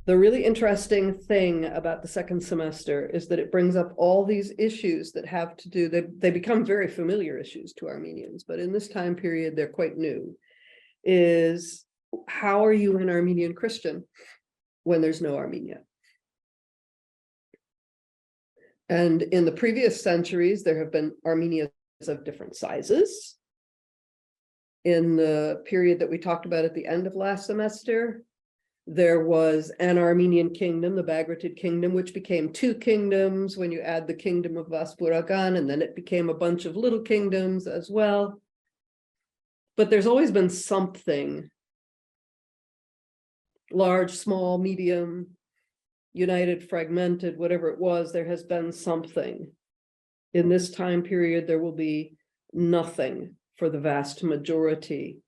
The really interesting thing about the second semester is that it brings up all these issues that have to do, they become very familiar issues to Armenians, but in this time period, they're quite new, is how are you an Armenian Christian when there's no Armenia? And in the previous centuries, there have been Armenias of different sizes. In the period that we talked about at the end of last semester, there was an Armenian kingdom, the Bagratid kingdom, which became two kingdoms when you add the kingdom of Vaspuragan, and then it became a bunch of little kingdoms as well. But there's always been something, large, small, medium, united, fragmented, whatever it was, there has been something. In this time period, there will be nothing for the vast majority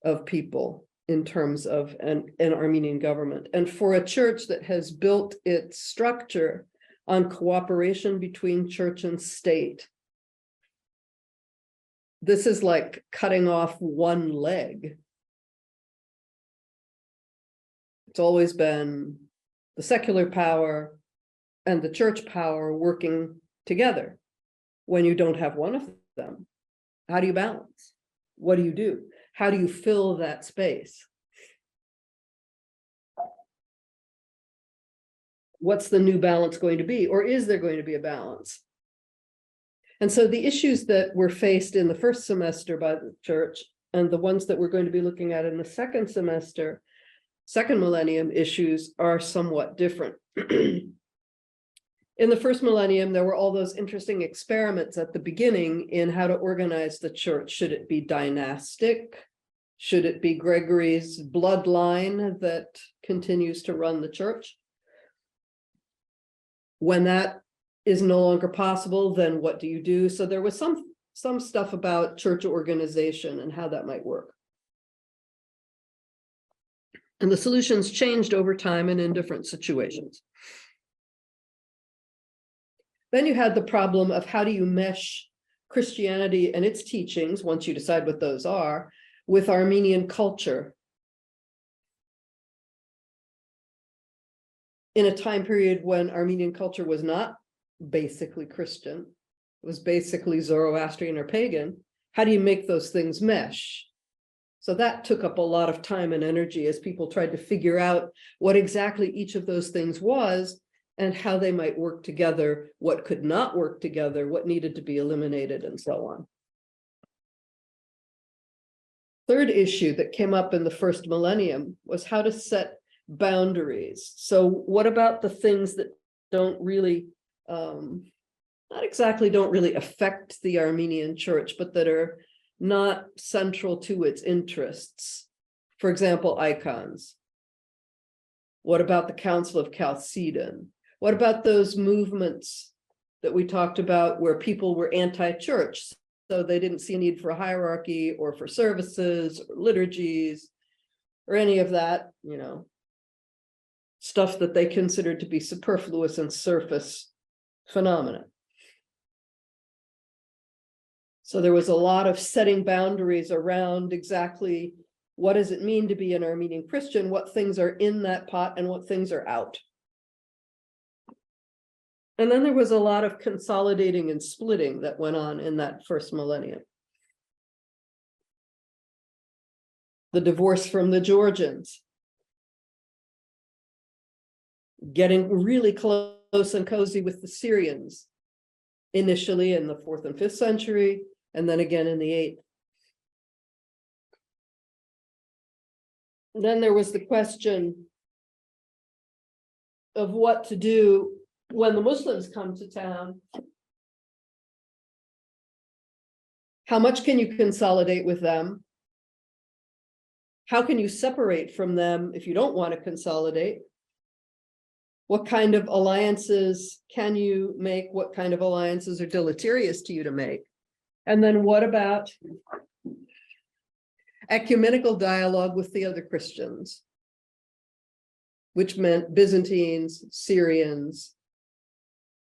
of people in terms of an Armenian government. And for a church that has built its structure on cooperation between church and state, this is like cutting off one leg. It's always been the secular power and the church power working together. When you don't have one of them, how do you balance? What do you do? How do you fill that space? What's the new balance going to be? Or is there going to be a balance? And so the issues that were faced in the first semester by the church and the ones that we're going to be looking at in the second semester, second millennium issues, are somewhat different. In the first millennium, there were all those interesting experiments at the beginning in how to organize the church. Should it be dynastic? Should it be Gregory's bloodline that continues to run the church? When that is no longer possible, then what do you do? So there was some stuff about church organization and how that might work. And the solutions changed over time and in different situations. Then you had the problem of how do you mesh Christianity and its teachings, once you decide what those are, with Armenian culture in a time period when Armenian culture was not basically Christian, it was basically Zoroastrian or pagan. How do you make those things mesh? So that took up a lot of time and energy as people tried to figure out what exactly each of those things was and how they might work together, what could not work together, what needed to be eliminated, and so on. Third issue that came up in the first millennium was how to set boundaries. So what about the things that don't really, not exactly don't really affect the Armenian church, but that are not central to its interests? For example, icons. What about the Council of Chalcedon? What about those movements that we talked about where people were anti-church? So they didn't see a need for a hierarchy or for services or liturgies or any of that, stuff that they considered to be superfluous and surface phenomena. So there was a lot of setting boundaries around exactly what does it mean to be an Armenian Christian, what things are in that pot and what things are out. And then there was a lot of consolidating and splitting that went on in that first millennium. The divorce from the Georgians, getting really close and cozy with the Syrians, initially in the 4th and 5th century, and then again in the 8th. And then there was the question of what to do when the Muslims come to town. How much can you consolidate with them? How can you separate from them if you don't want to consolidate? What kind of alliances can you make? What kind of alliances are deleterious to you to make? And then what about ecumenical dialogue with the other Christians, which meant Byzantines, Syrians,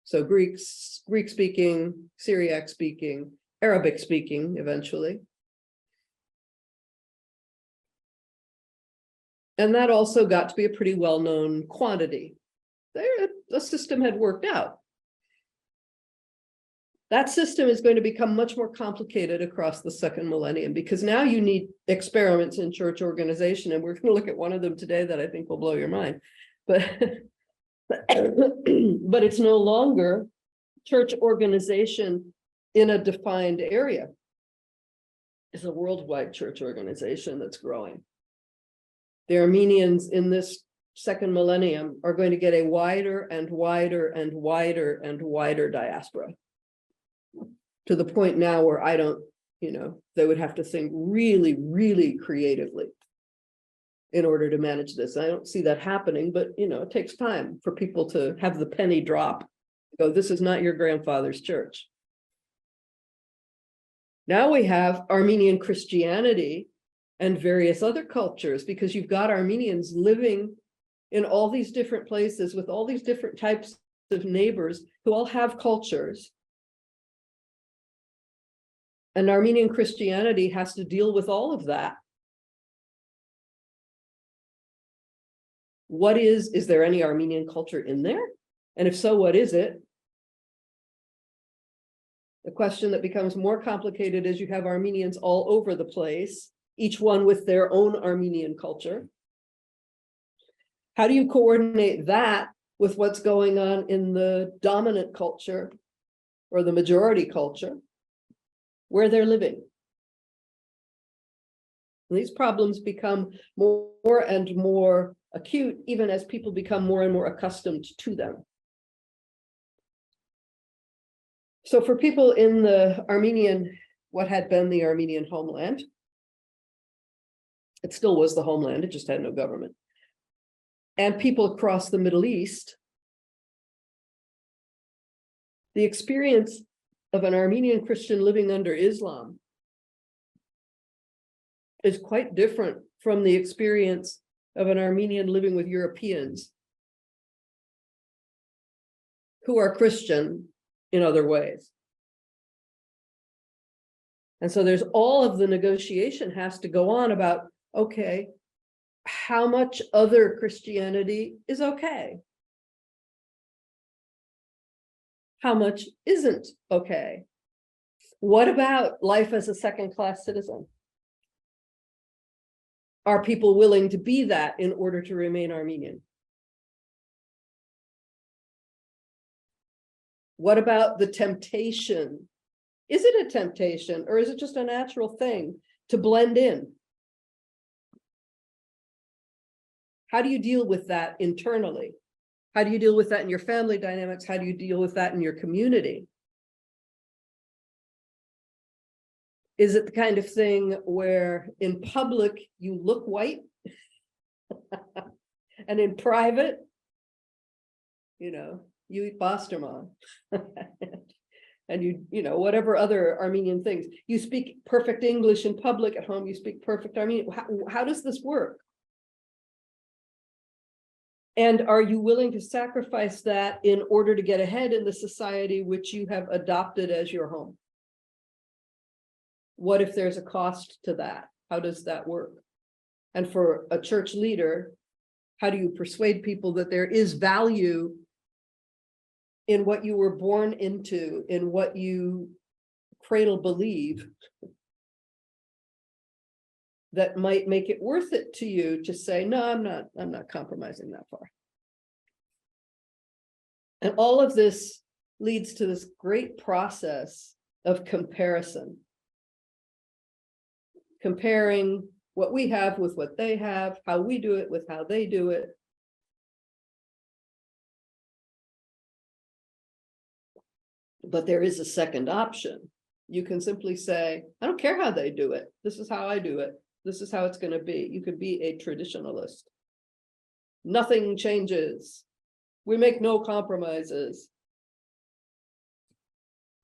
so Greeks, Greek-speaking, Syriac-speaking, Arabic-speaking eventually. And that also got to be a pretty well-known quantity. The system had worked out. That system is going to become much more complicated across the second millennium, because now you need experiments in church organization. And we're going to look at one of them today that I think will blow your mind. But, but it's no longer church organization in a defined area. It's a worldwide church organization that's growing. The Armenians in this second millennium are going to get a wider and wider and wider and wider diaspora, to the point now where I don't, they would have to think really, really creatively in order to manage this. I don't see that happening, but it takes time for people to have the penny drop. Go, this is not your grandfather's church. Now we have Armenian Christianity and various other cultures, because you've got Armenians living in all these different places with all these different types of neighbors who all have cultures. And Armenian Christianity has to deal with all of that. Is there any Armenian culture in there? And if so, what is it? The question that becomes more complicated is you have Armenians all over the place, each one with their own Armenian culture. How do you coordinate that with what's going on in the dominant culture or the majority culture where they're living? And these problems become more and more acute, even as people become more and more accustomed to them. So for people in the Armenian, what had been the Armenian homeland, it still was the homeland, it just had no government. And people across the Middle East, the experience of an Armenian Christian living under Islam is quite different from the experience of an Armenian living with Europeans who are Christian in other ways. And so there's all of the negotiation has to go on about, okay, how much other Christianity is okay? How much isn't okay? What about life as a second-class citizen? Are people willing to be that in order to remain Armenian? What about the temptation? Is it a temptation, or is it just a natural thing to blend in? How do you deal with that internally? How do you deal with that in your family dynamics? How do you deal with that in your community? Is it the kind of thing where in public you look white and in private, you eat Basterman and whatever other Armenian things. You speak perfect English in public, at home you speak perfect Armenian. How does this work? And are you willing to sacrifice that in order to get ahead in the society which you have adopted as your home? What if there's a cost to that? How does that work? And for a church leader, how do you persuade people that there is value in what you were born into, in what you cradle believe, that might make it worth it to you to say, no, I'm not compromising that far. And all of this leads to this great process of comparison. Comparing what we have with what they have, how we do it with how they do it. But there is a second option. You can simply say, I don't care how they do it. This is how I do it. This is how it's going to be. You could be a traditionalist. Nothing changes. We make no compromises.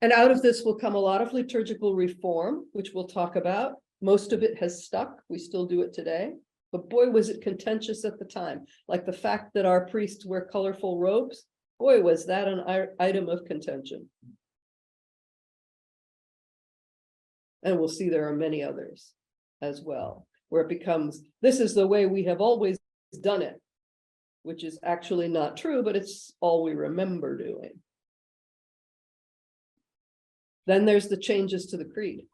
And out of this will come a lot of liturgical reform, which we'll talk about. Most of it has stuck. We still do it today. But boy, was it contentious at the time. Like the fact that our priests wear colorful robes. Boy, was that an item of contention. And we'll see there are many others as well, where it becomes, this is the way we have always done it, which is actually not true, but it's all we remember doing. Then there's the changes to the creed.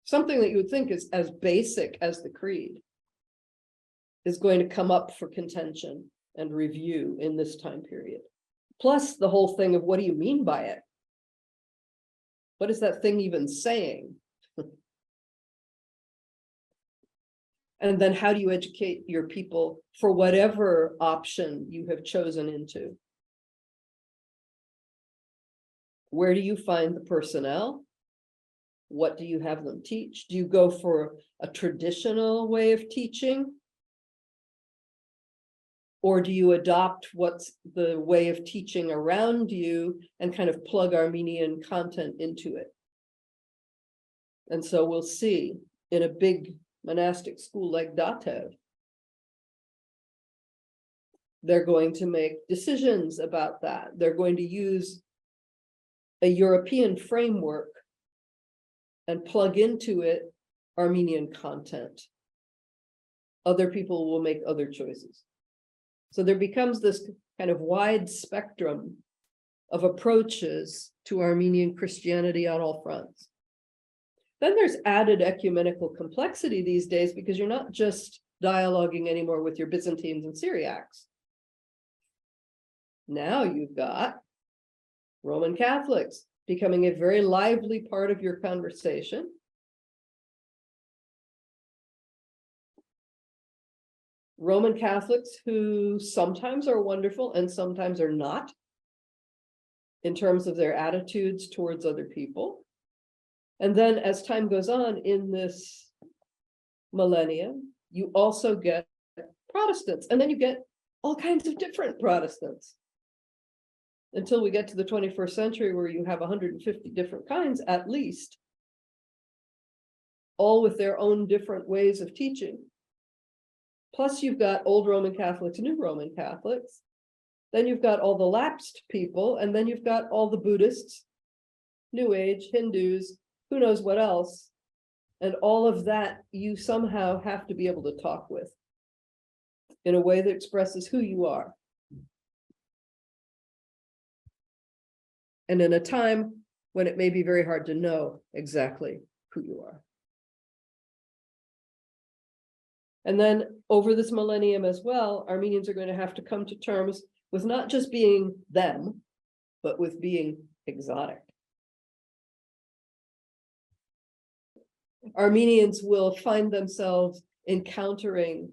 Something that you would think is as basic as the creed is going to come up for contention and review in this time period. Plus the whole thing of what do you mean by it? What is that thing even saying? And then how do you educate your people for whatever option you have chosen into? Where do you find the personnel? What do you have them teach? Do you go for a traditional way of teaching? Or do you adopt what's the way of teaching around you and kind of plug Armenian content into it? And so we'll see in a big monastic school like Datev, they're going to make decisions about that. They're going to use a European framework and plug into it Armenian content. Other people will make other choices. So there becomes this kind of wide spectrum of approaches to Armenian Christianity on all fronts. Then there's added ecumenical complexity these days because you're not just dialoguing anymore with your Byzantines and Syriacs. Now you've got Roman Catholics becoming a very lively part of your conversation. Roman Catholics who sometimes are wonderful and sometimes are not in terms of their attitudes towards other people. And then as time goes on in this millennium, you also get Protestants, and then you get all kinds of different Protestants until we get to the 21st century where you have 150 different kinds at least, all with their own different ways of teaching. Plus you've got old Roman Catholics, new Roman Catholics. Then you've got all the lapsed people, and then you've got all the Buddhists, New Age, Hindus, who knows what else. And all of that you somehow have to be able to talk with in a way that expresses who you are. And in a time when it may be very hard to know exactly who you are. And then over this millennium as well, Armenians are going to have to come to terms with not just being them, but with being exotic. Armenians will find themselves encountering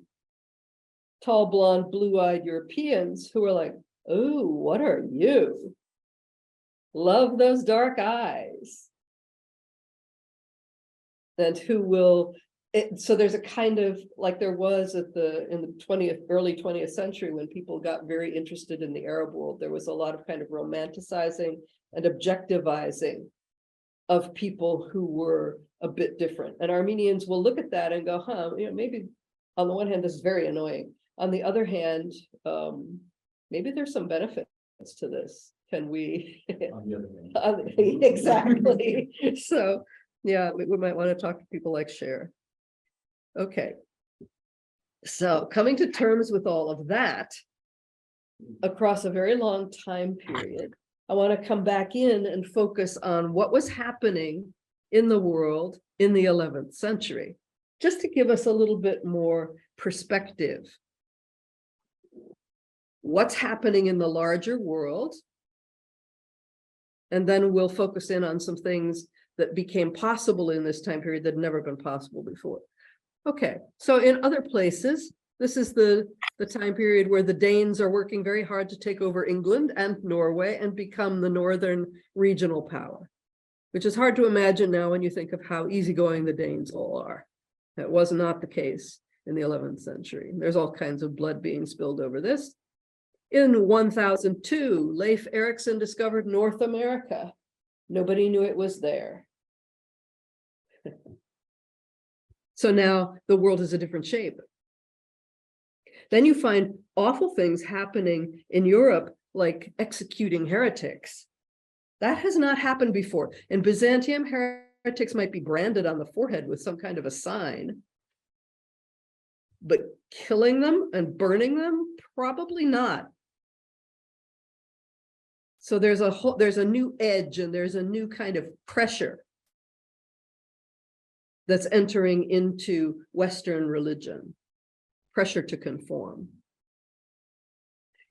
tall, blonde, blue-eyed Europeans who are like, oh, what are you? Love those dark eyes. And who will, so there's a kind of, like there was in the early 20th century when people got very interested in the Arab world, there was a lot of kind of romanticizing and objectivizing of people who were a bit different. And Armenians will look at that and go, huh, maybe on the one hand, this is very annoying. On the other hand, maybe there's some benefits to this. Can we? On the other hand. Exactly. So yeah, we might want to talk to people like Cher. Okay. So coming to terms with all of that across a very long time period, I want to come back in and focus on what was happening in the world in the 11th century, just to give us a little bit more perspective. What's happening in the larger world? And then we'll focus in on some things that became possible in this time period that had never been possible before. Okay, so in other places, this is the time period where the Danes are working very hard to take over England and Norway and become the northern regional power, which is hard to imagine now when you think of how easygoing the Danes all are. That was not the case in the 11th century. There's all kinds of blood being spilled over this. In 1002, Leif Erikson discovered North America. Nobody knew it was there. So now the world is a different shape. Then you find awful things happening in Europe, like executing heretics. That has not happened before. In Byzantium, heretics might be branded on the forehead with some kind of a sign. but killing them and burning them, probably not. So there's a new edge, and there's a new kind of pressure that's entering into Western religion, pressure to conform.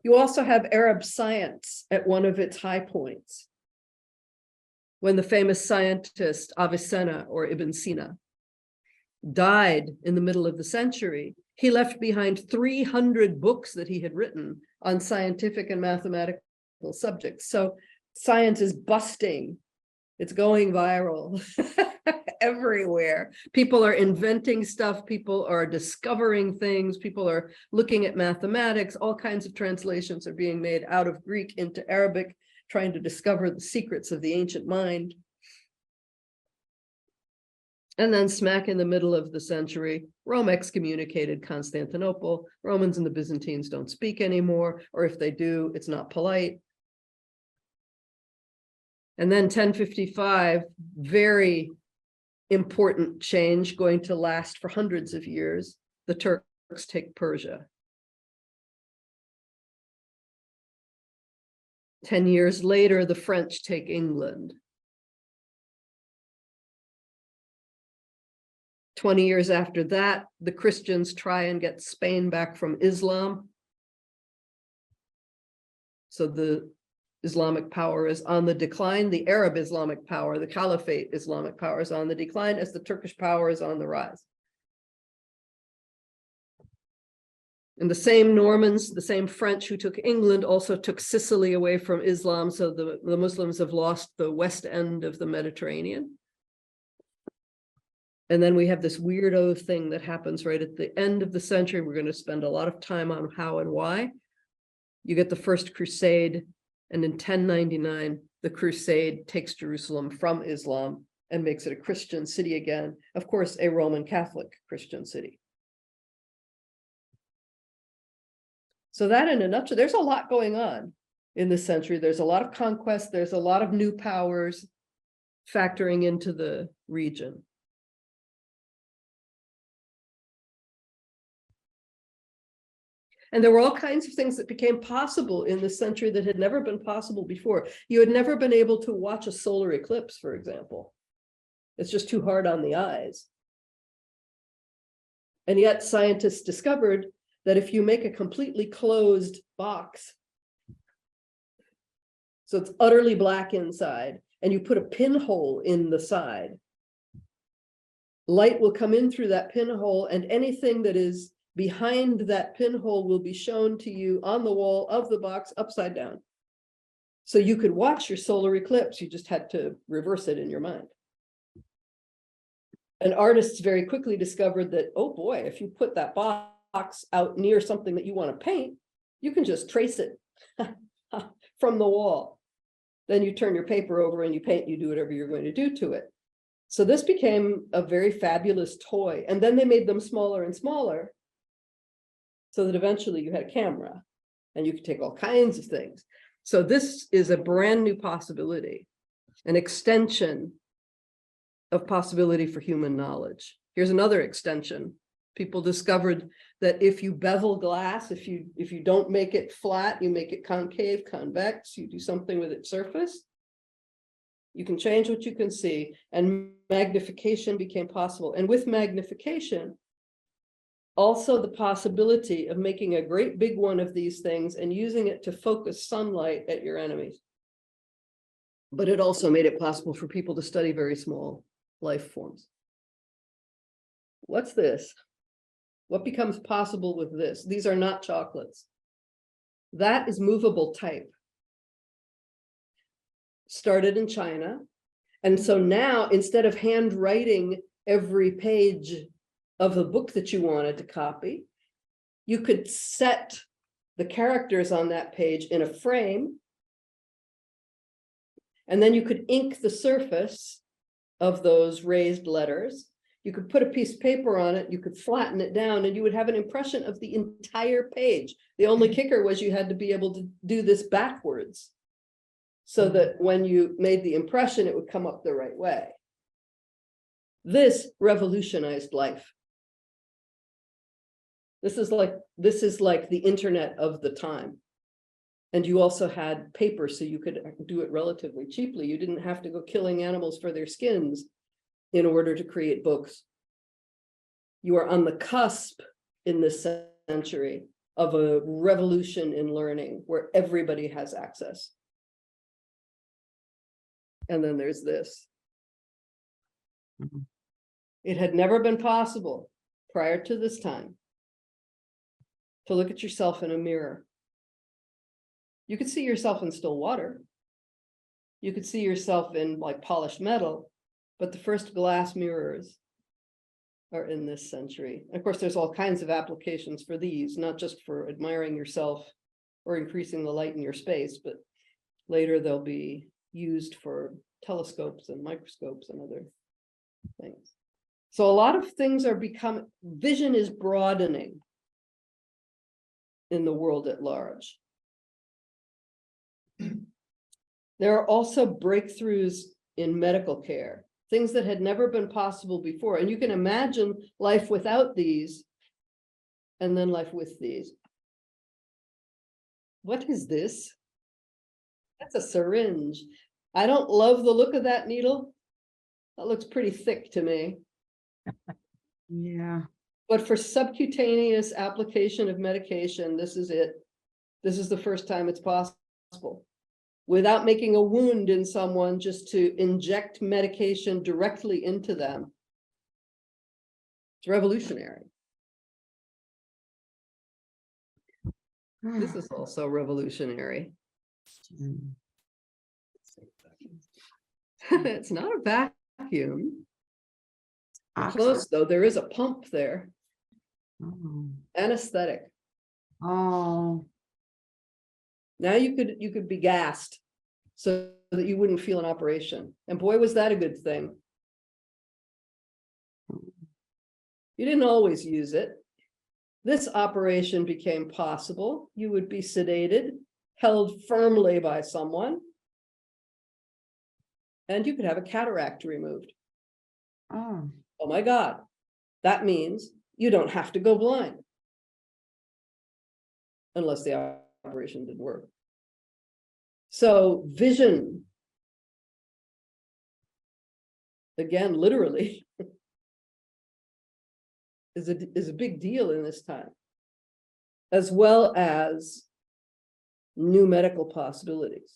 You also have Arab science at one of its high points, when the famous scientist Avicenna, or Ibn Sina, died in the middle of the century. He left behind 300 books that he had written on scientific and mathematical subjects. So science is busting. It's going viral everywhere. People are inventing stuff. People are discovering things. People are looking at mathematics. All kinds of translations are being made out of Greek into Arabic, trying to discover the secrets of the ancient mind. And then smack in the middle of the century, Rome excommunicated Constantinople. Romans and the Byzantines don't speak anymore, or if they do, it's not polite. And then 1055, very important change going to last for hundreds of years. The Turks take Persia. 10 years later, the French take England. 20 years after that, the Christians try and get Spain back from Islam. So the Islamic power is on the decline. The Arab Islamic power, the Caliphate Islamic power, is on the decline as the Turkish power is on the rise. And the same Normans, the same French who took England also took Sicily away from Islam. So the Muslims have lost the west end of the Mediterranean. And then we have this weirdo thing that happens right at the end of the century. We're going to spend a lot of time on how and why. You get the First Crusade, and in 1099, the Crusade takes Jerusalem from Islam and makes it a Christian city again. Of course, a Roman Catholic Christian city. So that in a nutshell, there's a lot going on in this century. There's a lot of conquest. There's a lot of new powers factoring into the region. And there were all kinds of things that became possible in this century that had never been possible before. You had never been able to watch a solar eclipse, for example. It's just too hard on the eyes. And yet scientists discovered that if you make a completely closed box, so it's utterly black inside, and you put a pinhole in the side, light will come in through that pinhole, and anything that is behind that pinhole will be shown to you on the wall of the box upside down. So you could watch your solar eclipse, you just had to reverse it in your mind. And artists very quickly discovered that, oh boy, if you put that box out near something that you want to paint, you can just trace it from the wall. Then you turn your paper over and you paint, you do whatever you're going to do to it. So this became a very fabulous toy. And then they made them smaller and smaller, so that eventually you had a camera and you could take all kinds of things. So this is a brand new possibility, an extension of possibility for human knowledge. Here's another extension. People discovered that if you bevel glass, if you don't make it flat, you make it concave, convex, you do something with its surface, you can change what you can see, and magnification became possible. And with magnification, also the possibility of making a great big one of these things and using it to focus sunlight at your enemies. But it also made it possible for people to study very small life forms. What's this? What becomes possible with this? These are not chocolates. That is movable type. Started in China. And so now, instead of handwriting every page of the book that you wanted to copy, you could set the characters on that page in a frame, and then you could ink the surface of those raised letters. You could put a piece of paper on it, you could flatten it down, and you would have an impression of the entire page. The only kicker was you had to be able to do this backwards, so that when you made the impression, it would come up the right way. This revolutionized life. This is like the internet of the time. And you also had paper, so you could do it relatively cheaply. You didn't have to go killing animals for their skins in order to create books. You are on the cusp in this century of a revolution in learning where everybody has access. And then there's this. It had never been possible prior to this time to look at yourself in a mirror. You could see yourself in still water. You could see yourself in like polished metal, but the first glass mirrors are in this century. And of course, there's all kinds of applications for these, not just for admiring yourself or increasing the light in your space, but later they'll be used for telescopes and microscopes and other things. So a lot of things are becoming, vision is broadening in the world at large. There are also breakthroughs in medical care, things that had never been possible before. And you can imagine life without these, and then life with these. What is this? That's a syringe. I don't love the look of that needle. That looks pretty thick to me. Yeah. But for subcutaneous application of medication, this is it. This is the first time it's possible. Without making a wound in someone, just to inject medication directly into them. It's revolutionary. This is also revolutionary. It's not a vacuum. Close though, there is a pump there. Oh. Anesthetic. Oh. Now you could be gassed so that you wouldn't feel an operation. And boy, was that a good thing. You didn't always use it. This operation became possible. You would be sedated, held firmly by someone, and you could have a cataract removed. Oh. Oh my God. That means you don't have to go blind. Unless the operation didn't work. So vision, again, literally, is a big deal in this time, as well as new medical possibilities.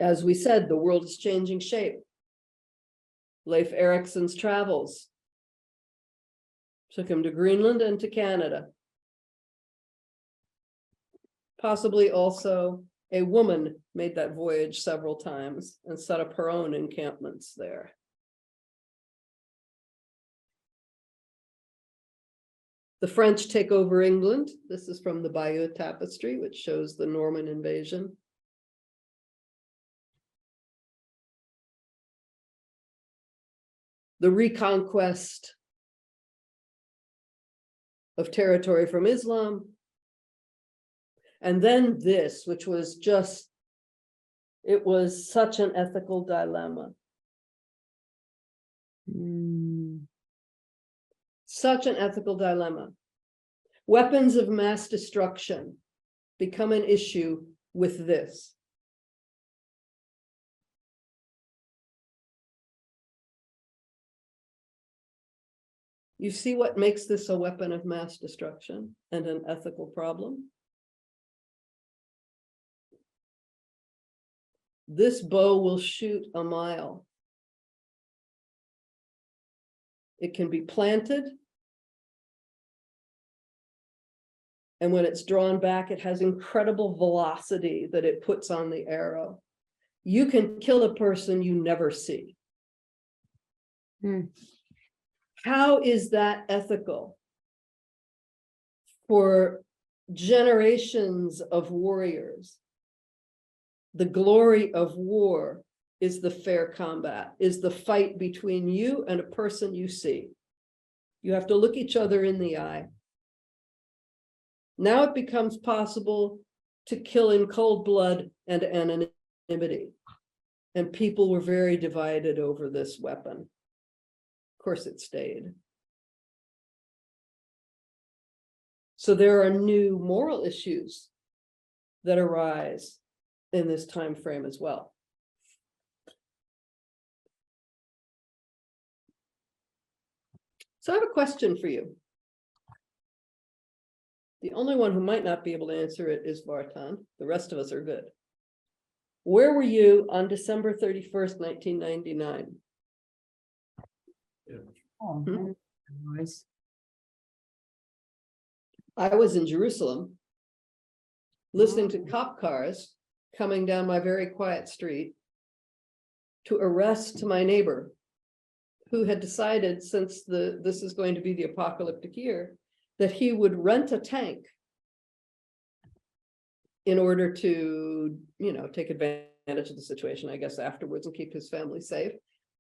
As we said, the world is changing shape. Leif Erikson's travels took him to Greenland and to Canada. Possibly also a woman made that voyage several times and set up her own encampments there. The French take over England. This is from the Bayeux Tapestry, which shows the Norman invasion. The reconquest of territory from Islam. And then this, which was just, it was such an ethical dilemma. Such an ethical dilemma. Weapons of mass destruction become an issue with this. You see what makes this a weapon of mass destruction and an ethical problem? This bow will shoot a mile. It can be planted. And when it's drawn back, it has incredible velocity that it puts on the arrow. You can kill a person you never see. How is that ethical for generations of warriors? The glory of war is the fair combat, is the fight between you and a person you see. You have to look each other in the eye. Now it becomes possible to kill in cold blood and anonymity. And people were very divided over this weapon. Of course, it stayed. So there are new moral issues that arise in this time frame as well. So I have a question for you. The only one who might not be able to answer it is Vartan. The rest of us are good. Where were you on December 31st, 1999? Oh, Hmm. nice. I was in Jerusalem, listening to cop cars coming down my very quiet street to arrest my neighbor, who had decided, since this is going to be the apocalyptic year, that he would rent a tank in order to, take advantage of the situation, I guess, afterwards, and keep his family safe.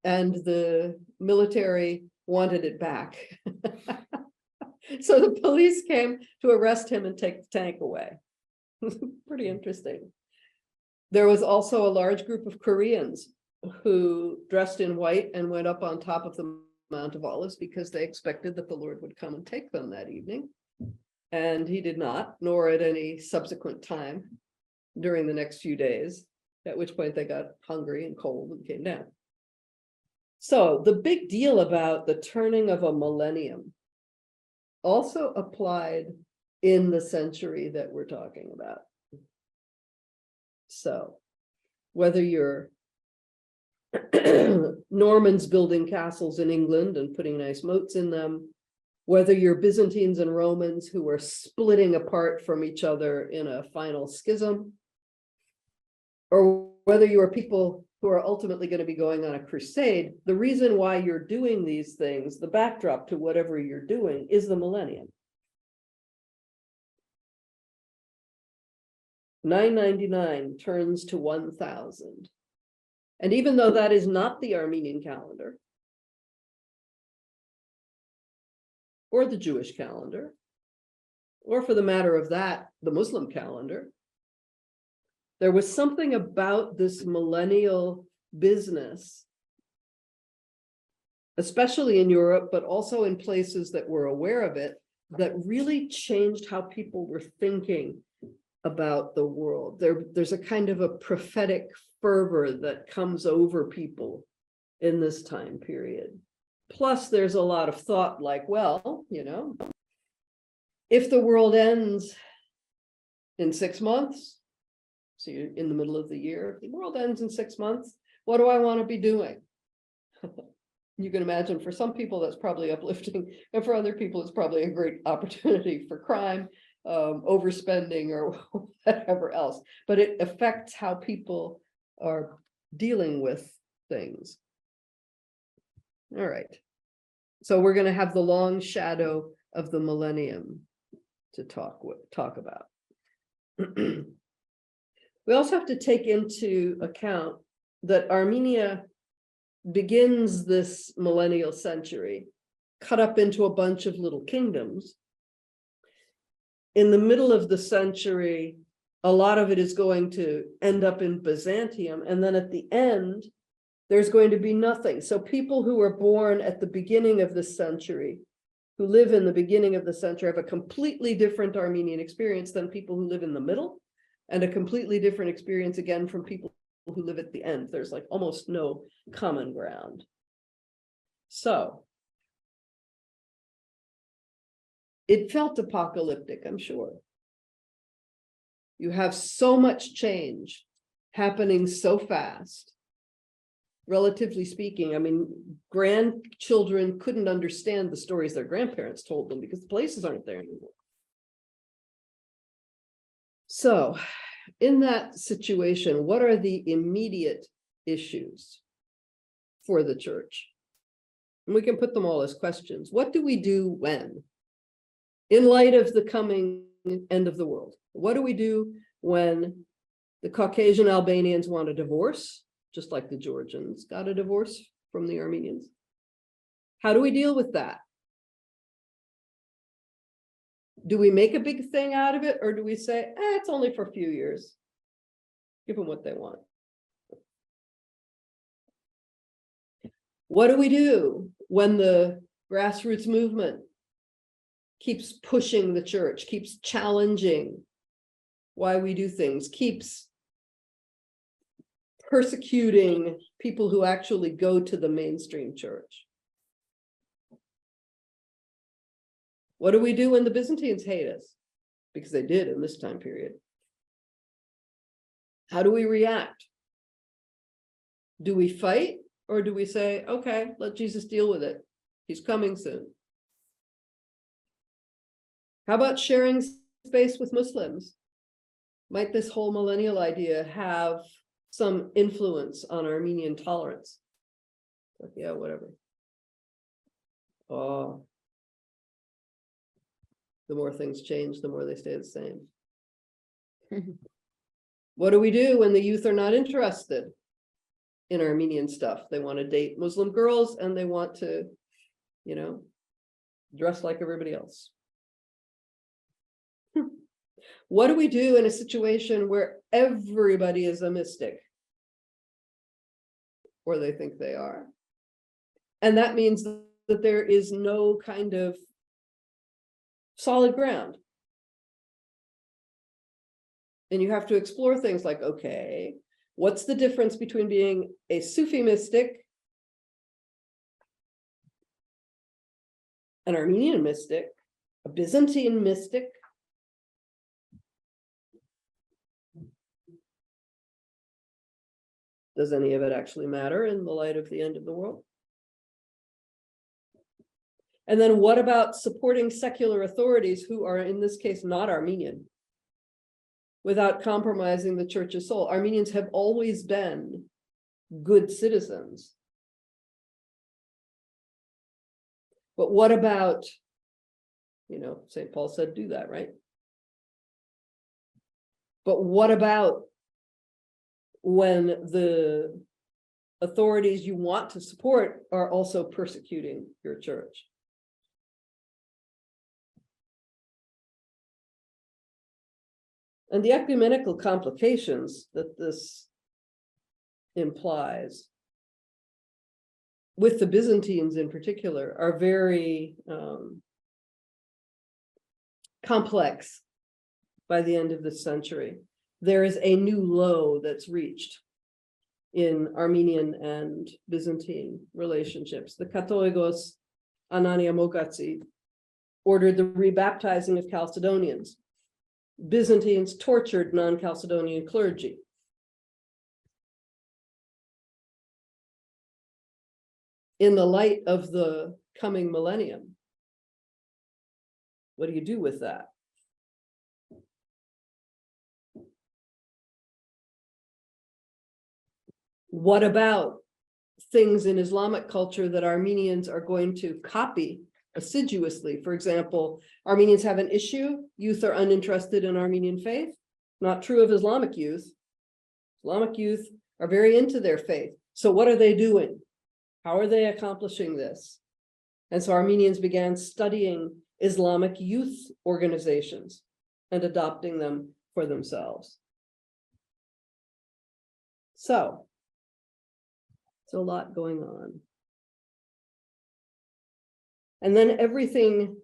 And the military wanted it back. So the police came to arrest him and take the tank away. Pretty interesting. There was also a large group of Koreans who dressed in white and went up on top of the Mount of Olives because they expected that the Lord would come and take them that evening. And he did not, nor at any subsequent time during the next few days, at which point they got hungry and cold and came down. So the big deal about the turning of a millennium also applied in the century that we're talking about. So whether you're Normans building castles in England and putting nice moats in them, whether you're Byzantines and Romans who are splitting apart from each other in a final schism, or whether you are people who are ultimately going to be going on a crusade, the reason why you're doing these things, the backdrop to whatever you're doing, is the millennium. 999 turns to 1000. And even though that is not the Armenian calendar, or the Jewish calendar, or for the matter of that, the Muslim calendar, there was something about this millennial business, especially in Europe, but also in places that were aware of it, that really changed how people were thinking about the world. There's a kind of a prophetic fervor that comes over people in this time period. Plus, there's a lot of thought like, well, if the world ends in 6 months, so you're in the middle of the year, if the world ends in 6 months, what do I want to be doing? You can imagine for some people that's probably uplifting, and for other people it's probably a great opportunity for crime, overspending, or whatever else. But it affects how people are dealing with things. All right. So we're going to have the long shadow of the millennium to talk about. We also have to take into account that Armenia begins this millennial century cut up into a bunch of little kingdoms. In the middle of the century, a lot of it is going to end up in Byzantium, and then at the end, there's going to be nothing. So people who were born at the beginning of the century, who live in the beginning of the century, have a completely different Armenian experience than people who live in the middle, and a completely different experience again from people who live at the end. There's like almost no common ground. So it felt apocalyptic, I'm sure. You have so much change happening so fast. Relatively speaking, I mean, grandchildren couldn't understand the stories their grandparents told them because the places aren't there anymore. So, in that situation, what are the immediate issues for the church? And we can put them all as questions. What do we do when? In light of the coming end of the world, what do we do when the Caucasian Albanians want a divorce, just like the Georgians got a divorce from the Armenians? How do we deal with that? Do we make a big thing out of it, or do we say, it's only for a few years? Give them what they want. What do we do when the grassroots movement keeps pushing the church, keeps challenging why we do things, keeps persecuting people who actually go to the mainstream church. What do we do when the Byzantines hate us? Because they did in this time period. How do we react? Do we fight, or do we say, okay, let Jesus deal with it? He's coming soon. How about sharing space with Muslims? Might this whole millennial idea have some influence on Armenian tolerance? Like, yeah, whatever. Oh, the more things change, the more they stay the same. What do we do when the youth are not interested in Armenian stuff? They want to date Muslim girls and they want to, dress like everybody else. What do we do in a situation where everybody is a mystic? Or they think they are. And that means that there is no kind of solid ground. And you have to explore things like, okay, what's the difference between being a Sufi mystic, an Armenian mystic, a Byzantine mystic? Does any of it actually matter in the light of the end of the world? And then what about supporting secular authorities who are, in this case, not Armenian, without compromising the church's soul? Armenians have always been good citizens. But what about, St. Paul said, do that, right? But what about when the authorities you want to support are also persecuting your church? And the ecumenical complications that this implies, with the Byzantines in particular, are very complex by the end of this century. There is a new low that's reached in Armenian and Byzantine relationships. The Katolikos Anania Mogatsi ordered the rebaptizing of Chalcedonians. Byzantines tortured non-Chalcedonian clergy. In the light of the coming millennium, what do you do with that? What about things in Islamic culture that Armenians are going to copy assiduously? For example, Armenians have an issue. Youth are uninterested in Armenian faith. Not true of Islamic youth. Islamic youth are very into their faith. So what are they doing? How are they accomplishing this? And so Armenians began studying Islamic youth organizations and adopting them for themselves. So, it's a lot going on. And then everything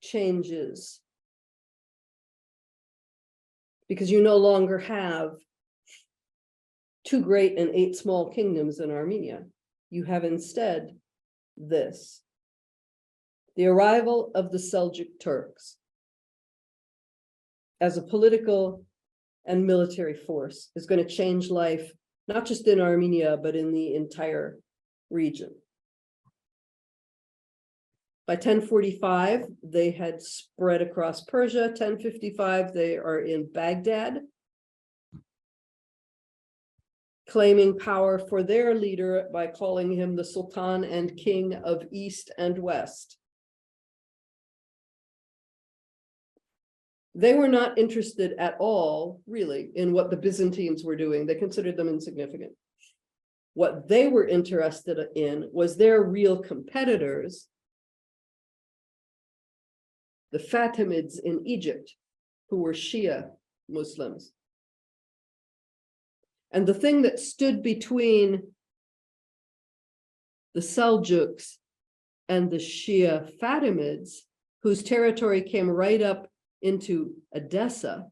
changes because you no longer have 2 great and 8 small kingdoms in Armenia. You have instead this: the arrival of the Seljuk Turks as a political and military force is going to change life, not just in Armenia, but in the entire region. By 1045, they had spread across Persia. 1055, they are in Baghdad, claiming power for their leader by calling him the Sultan and King of East and West. They were not interested at all, really, in what the Byzantines were doing. They considered them insignificant. What they were interested in was their real competitors, the Fatimids in Egypt, who were Shia Muslims. And the thing that stood between the Seljuks and the Shia Fatimids whose territory came right up into Edessa.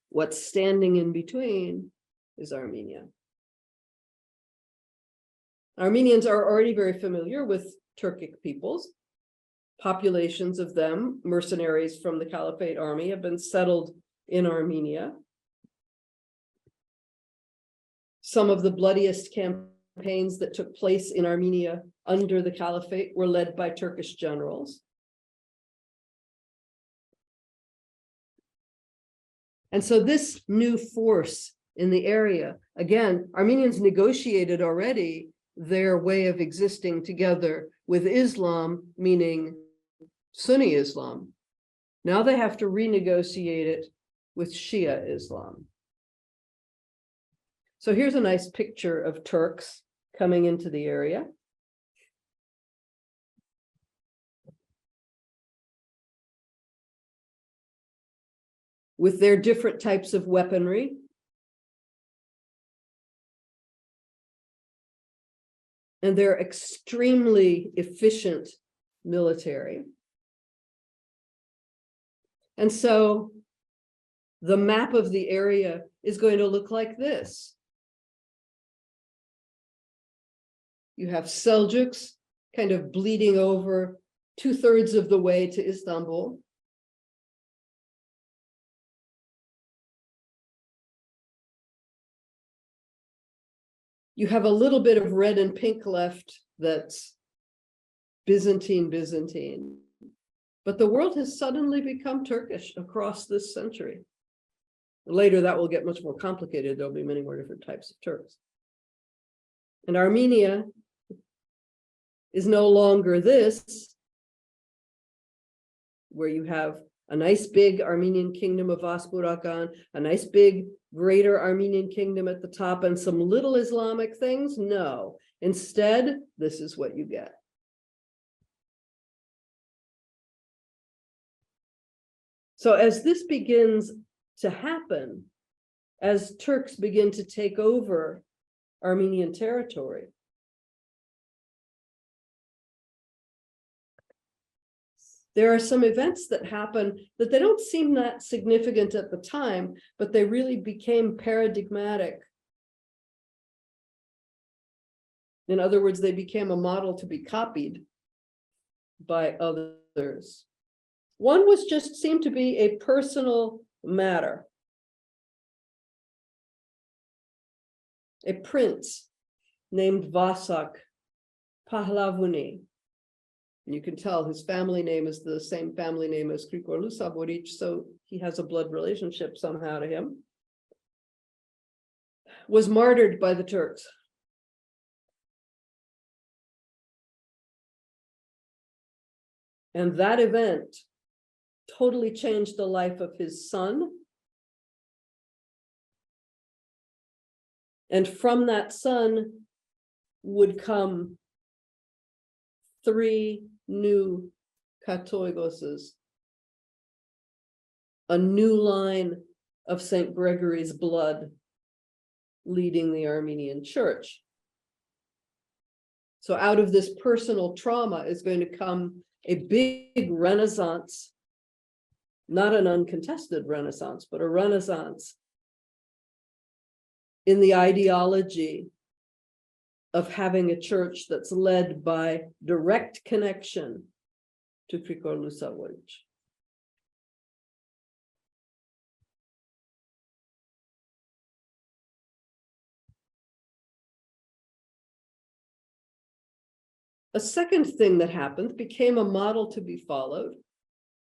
What's standing in between is Armenia. Armenians are already very familiar with Turkic peoples. Populations of them, mercenaries from the Caliphate army, have been settled in Armenia. Some of the bloodiest campaigns that took place in Armenia under the Caliphate were led by Turkish generals. And so this new force in the area, again, Armenians negotiated already their way of existing together with Islam, meaning Sunni Islam. Now they have to renegotiate it with Shia Islam. So here's a nice picture of Turks coming into the area. With their different types of weaponry. And their extremely efficient military. And so the map of the area is going to look like this. You have Seljuks kind of bleeding over 2/3 of the way to Istanbul. You have a little bit of red and pink left that's Byzantine. But the world has suddenly become Turkish across this century. Later, that will get much more complicated. There'll be many more different types of Turks. And Armenia is no longer this, where you have a nice big Armenian kingdom of Vaspuragan, a nice big greater Armenian kingdom at the top, and some little Islamic things. No, instead, this is what you get. So as this begins to happen, as Turks begin to take over Armenian territory, there are some events that happen that they don't seem that significant at the time, but they really became paradigmatic. In other words, they became a model to be copied by others. One was just seemed to be a personal matter. A prince named Vasak Pahlavuni. And you can tell his family name is the same family name as Grigor Lusaboric, so he has a blood relationship somehow to him. Was martyred by the Turks. And that event totally changed the life of his son. And from that son would come 3 new Katoigoses, a new line of St. Gregory's blood leading the Armenian church. So out of this personal trauma is going to come a big renaissance, not an uncontested renaissance, but a renaissance in the ideology of having a church that's led by direct connection to Grigor Lusaboric. A second thing that happened became a model to be followed.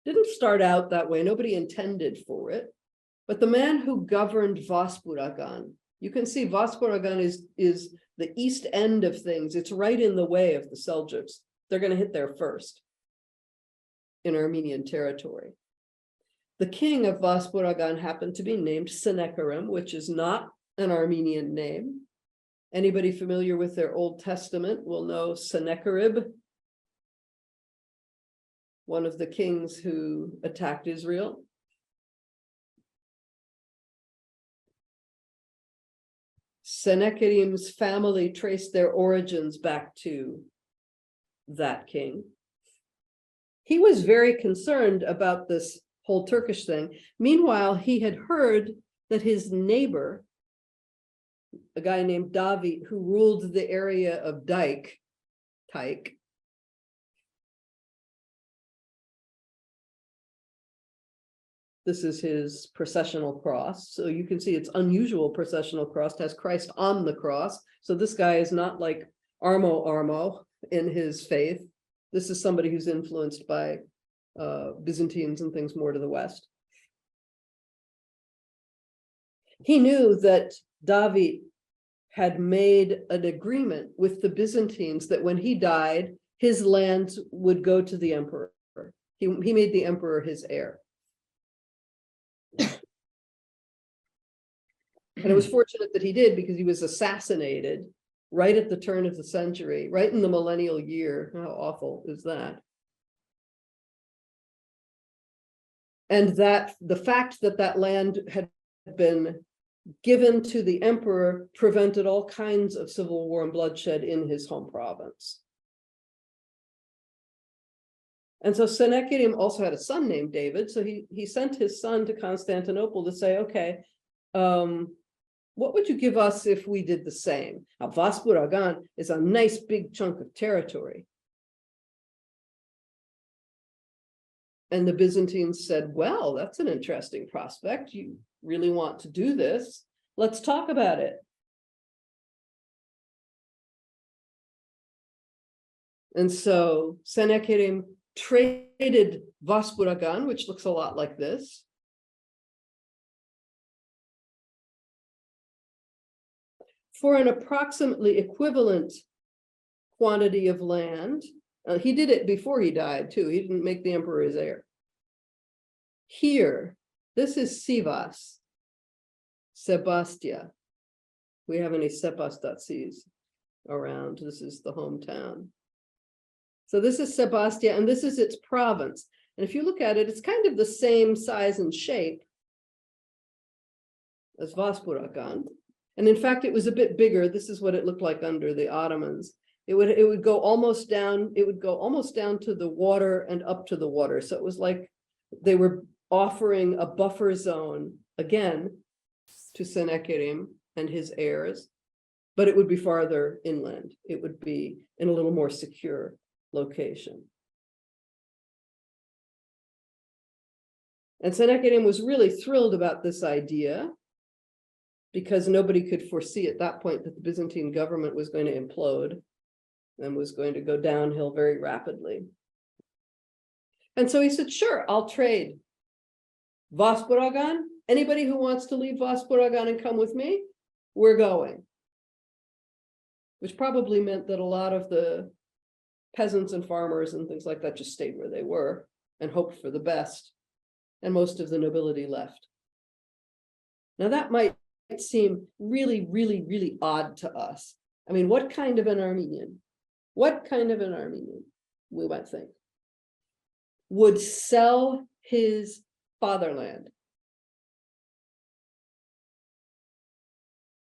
Didn't start out that way, nobody intended for it, but the man who governed Vaspuragan, you can see Vaspuragan is the east end of things. It's right in the way of the Seljuks. They're going to hit there first in Armenian territory. The king of Vaspuragan happened to be named Sennacherib, which is not an Armenian name. Anybody familiar with their Old Testament will know Sennacherib, one of the kings who attacked Israel. Sennacherib's family traced their origins back to that king. he was very concerned about this whole Turkish thing. Meanwhile, he had heard that his neighbor, a guy named Davi, who ruled the area of Tyke. This is his processional cross. So you can see it's unusual processional cross. It has Christ on the cross. So this guy is not like Armo in his faith. This is somebody who's influenced by Byzantines and things more to the west. He knew that David had made an agreement with the Byzantines that when he died, his lands would go to the emperor. He made the emperor his heir. And it was fortunate that he did, because he was assassinated right at the turn of the century, right in the millennial year. How awful is that? And that the fact that that land had been given to the emperor prevented all kinds of civil war and bloodshed in his home province. And so Sennacherib also had a son named David. So he sent his son to Constantinople to say, okay, what would you give us if we did the same? Now, Vaspuragan is a nice big chunk of territory. And the Byzantines said, well, that's an interesting prospect. You really want to do this? Let's talk about it. And so Sennacherib traded Vaspuragan, which looks a lot like this, for an approximately equivalent quantity of land. He did it before he died, too. He didn't make the emperor his heir. Here, this is Sivas, Sebastia. We have any Sebastats around. This is the hometown. So this is Sebastia, and this is its province. And if you look at it, it's kind of the same size and shape as Vaspuragan. And in fact, it was a bit bigger. This is what it looked like under the Ottomans. It would go almost down, to the water and up to the water. So it was like they were offering a buffer zone again to Sennacherib and his heirs, but it would be farther inland. It would be in a little more secure location. And Sennacherib was really thrilled about this idea, because nobody could foresee at that point that the Byzantine government was going to implode and was going to go downhill very rapidly. And so he said, sure, I'll trade Vaspuragan. Anybody who wants to leave Vaspuragan and come with me, we're going. Which probably meant that a lot of the peasants and farmers and things like that just stayed where they were and hoped for the best. And most of the nobility left. Now that might seem really, really, really odd to us. I mean, what kind of an Armenian, we might think, would sell his fatherland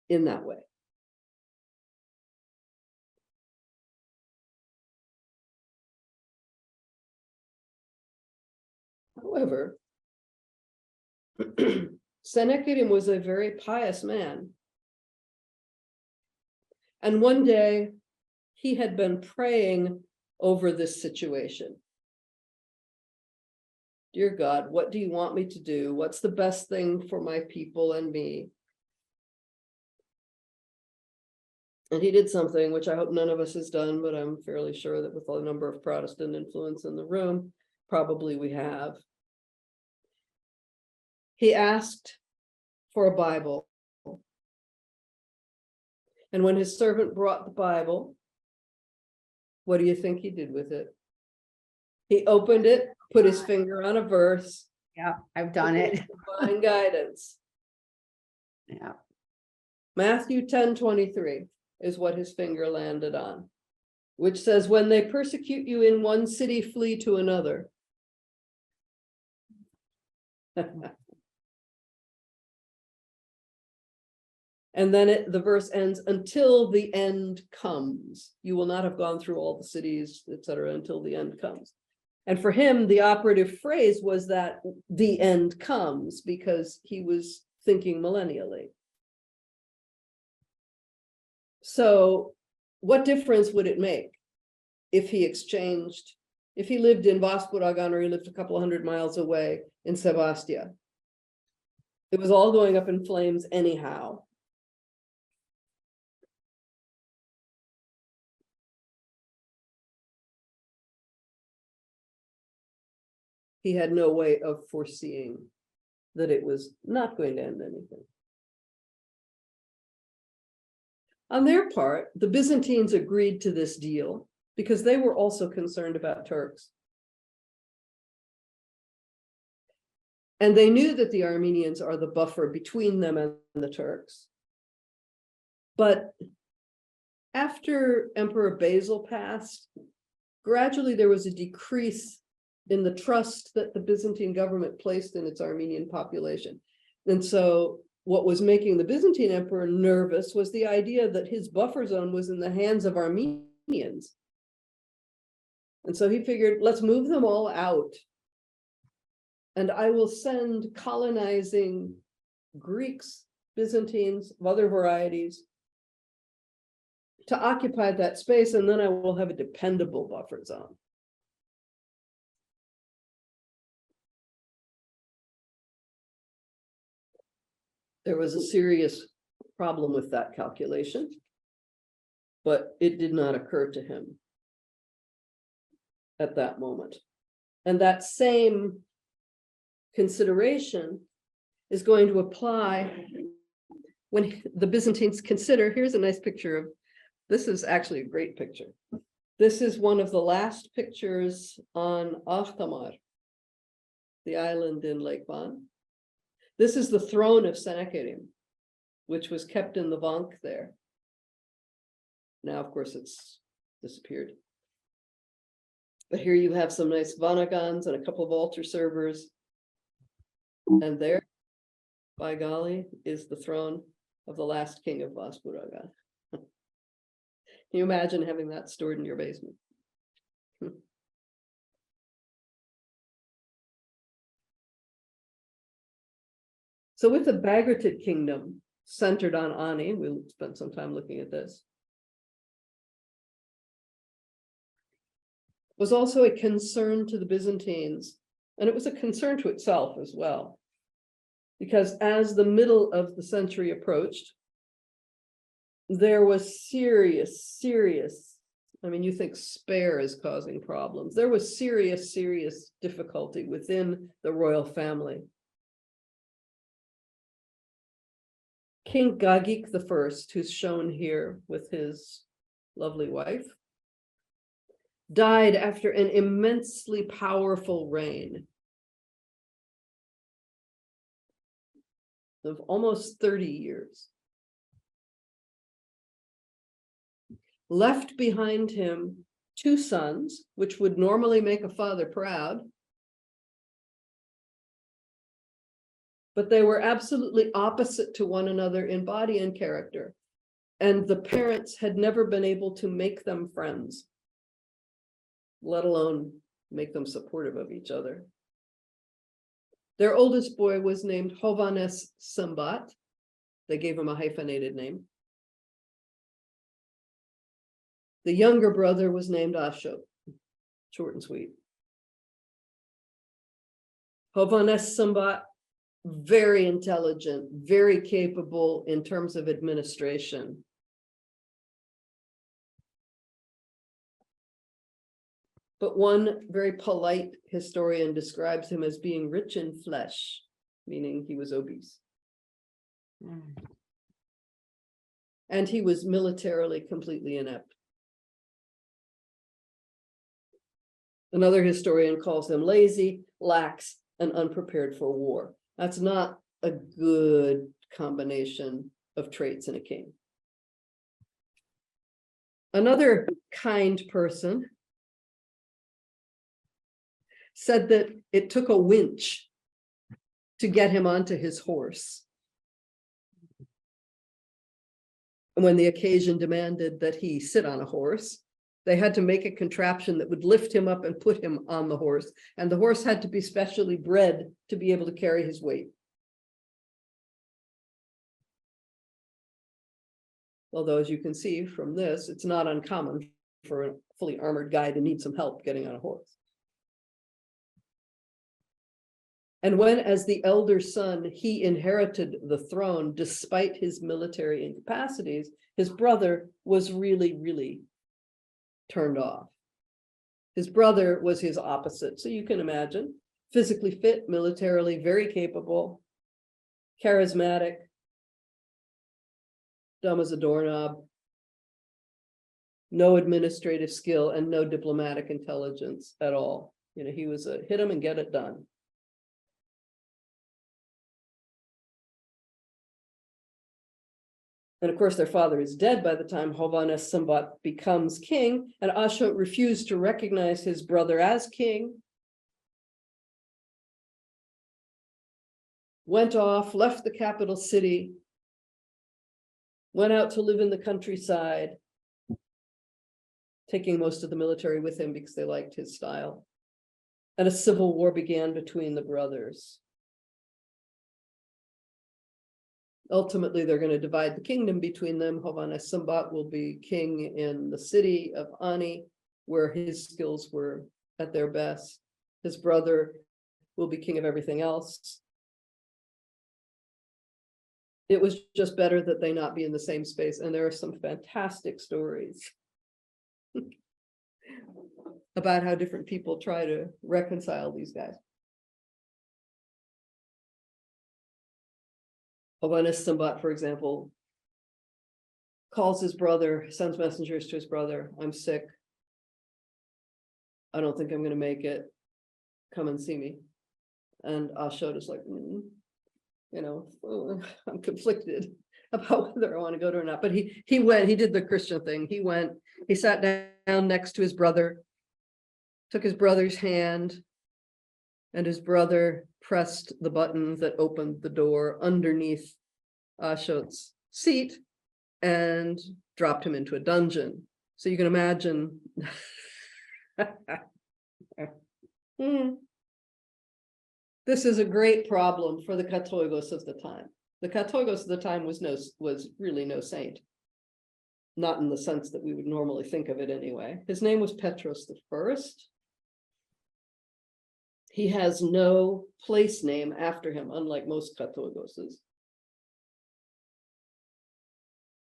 in that way? However, Sennacherib was a very pious man. And one day he had been praying over this situation. Dear God, what do you want me to do? What's the best thing for my people and me? And he did something which I hope none of us has done, but I'm fairly sure that with a number of Protestant influence in the room, probably we have. He asked for a Bible. And when his servant brought the Bible, what do you think he did with it? He opened it, put his finger on a verse. Yeah, I've done it. Divine guidance. Yeah. Matthew 10:23 is what his finger landed on, which says, when they persecute you in one city, flee to another. And then the verse ends, until the end comes. You will not have gone through all the cities, etc., until the end comes. And for him, the operative phrase was that the end comes, because he was thinking millennially. So what difference would it make if he exchanged, if he lived in Vaspuragan, or he lived a couple of 100 miles away in Sebastia? It was all going up in flames anyhow. He had no way of foreseeing that it was not going to end anything. On their part, the Byzantines agreed to this deal because they were also concerned about Turks. And they knew that the Armenians are the buffer between them and the Turks. But after Emperor Basil passed, gradually there was a decrease in the trust that the Byzantine government placed in its Armenian population. And so what was making the Byzantine emperor nervous was the idea that his buffer zone was in the hands of Armenians. And so he figured, let's move them all out. And I will send colonizing Greeks, Byzantines, of other varieties, to occupy that space, and then I will have a dependable buffer zone. There was a serious problem with that calculation, but it did not occur to him at that moment. And that same consideration is going to apply when the Byzantines consider, here's a nice picture of, this is actually a great picture. This is one of the last pictures on Ahtamar, the island in Lake Van. This is the throne of Sennacherib, which was kept in the Vank there. Now, of course, it's disappeared. But here you have some nice vanagons and a couple of altar servers. And there, by golly, is the throne of the last king of Vaspuragan. Can you imagine having that stored in your basement? So with the Bagratid kingdom centered on Ani, we'll spend some time looking at this, was also a concern to the Byzantines, and it was a concern to itself as well. Because as the middle of the century approached, there was serious, I mean, you think Spare is causing problems. There was serious difficulty within the royal family. King Gagik I, who's shown here with his lovely wife, died after an immensely powerful reign of almost 30 years. Left behind him 2 sons, which would normally make a father proud, but they were absolutely opposite to one another in body and character. And the parents had never been able to make them friends, let alone make them supportive of each other. Their oldest boy was named Hovannes Sambat. They gave him a hyphenated name. The younger brother was named Ashok, short and sweet. Hovannes Sambat, very intelligent, very capable in terms of administration. But one very polite historian describes him as being rich in flesh, meaning he was obese. And he was militarily completely inept. Another historian calls him lazy, lax, and unprepared for war. That's not a good combination of traits in a king. Another kind person said that it took a winch to get him onto his horse when the occasion demanded that he sit on a horse. They had to make a contraption that would lift him up and put him on the horse. And the horse had to be specially bred to be able to carry his weight. Although, as you can see from this, it's not uncommon for a fully armored guy to need some help getting on a horse. And when, as the elder son, he inherited the throne, despite his military incapacities, his brother was really, really turned off. His brother was his opposite. So you can imagine, physically fit, militarily very capable, charismatic, dumb as a doorknob, no administrative skill and no diplomatic intelligence at all. You know, he was a hit him and get it done. And of course, their father is dead by the time Hovhannes Sambat becomes king, and Ashot refused to recognize his brother as king. Went off, left the capital city, went out to live in the countryside, taking most of the military with him because they liked his style. And a civil war began between the brothers. Ultimately, they're going to divide the kingdom between them. Hovhannes Sambat will be king in the city of Ani, where his skills were at their best. His brother will be king of everything else. It was just better that they not be in the same space. And there are some fantastic stories about how different people try to reconcile these guys. Hovhannes Sambat, for example, calls his brother, sends messengers to his brother. I'm sick. I don't think I'm going to make it. Come and see me. And Ashot is like, you know, I'm conflicted about whether I want to go to or not. But he went, he did the Christian thing. He went, he sat down next to his brother, took his brother's hand, and his brother pressed the button that opened the door underneath Ashot's seat and dropped him into a dungeon. So you can imagine. This is a great problem for the Katoigos of the time. The Katoigos of the time was really no saint. Not in the sense that we would normally think of it anyway. His name was Petros I. He has no place name after him, unlike most Katoigoses.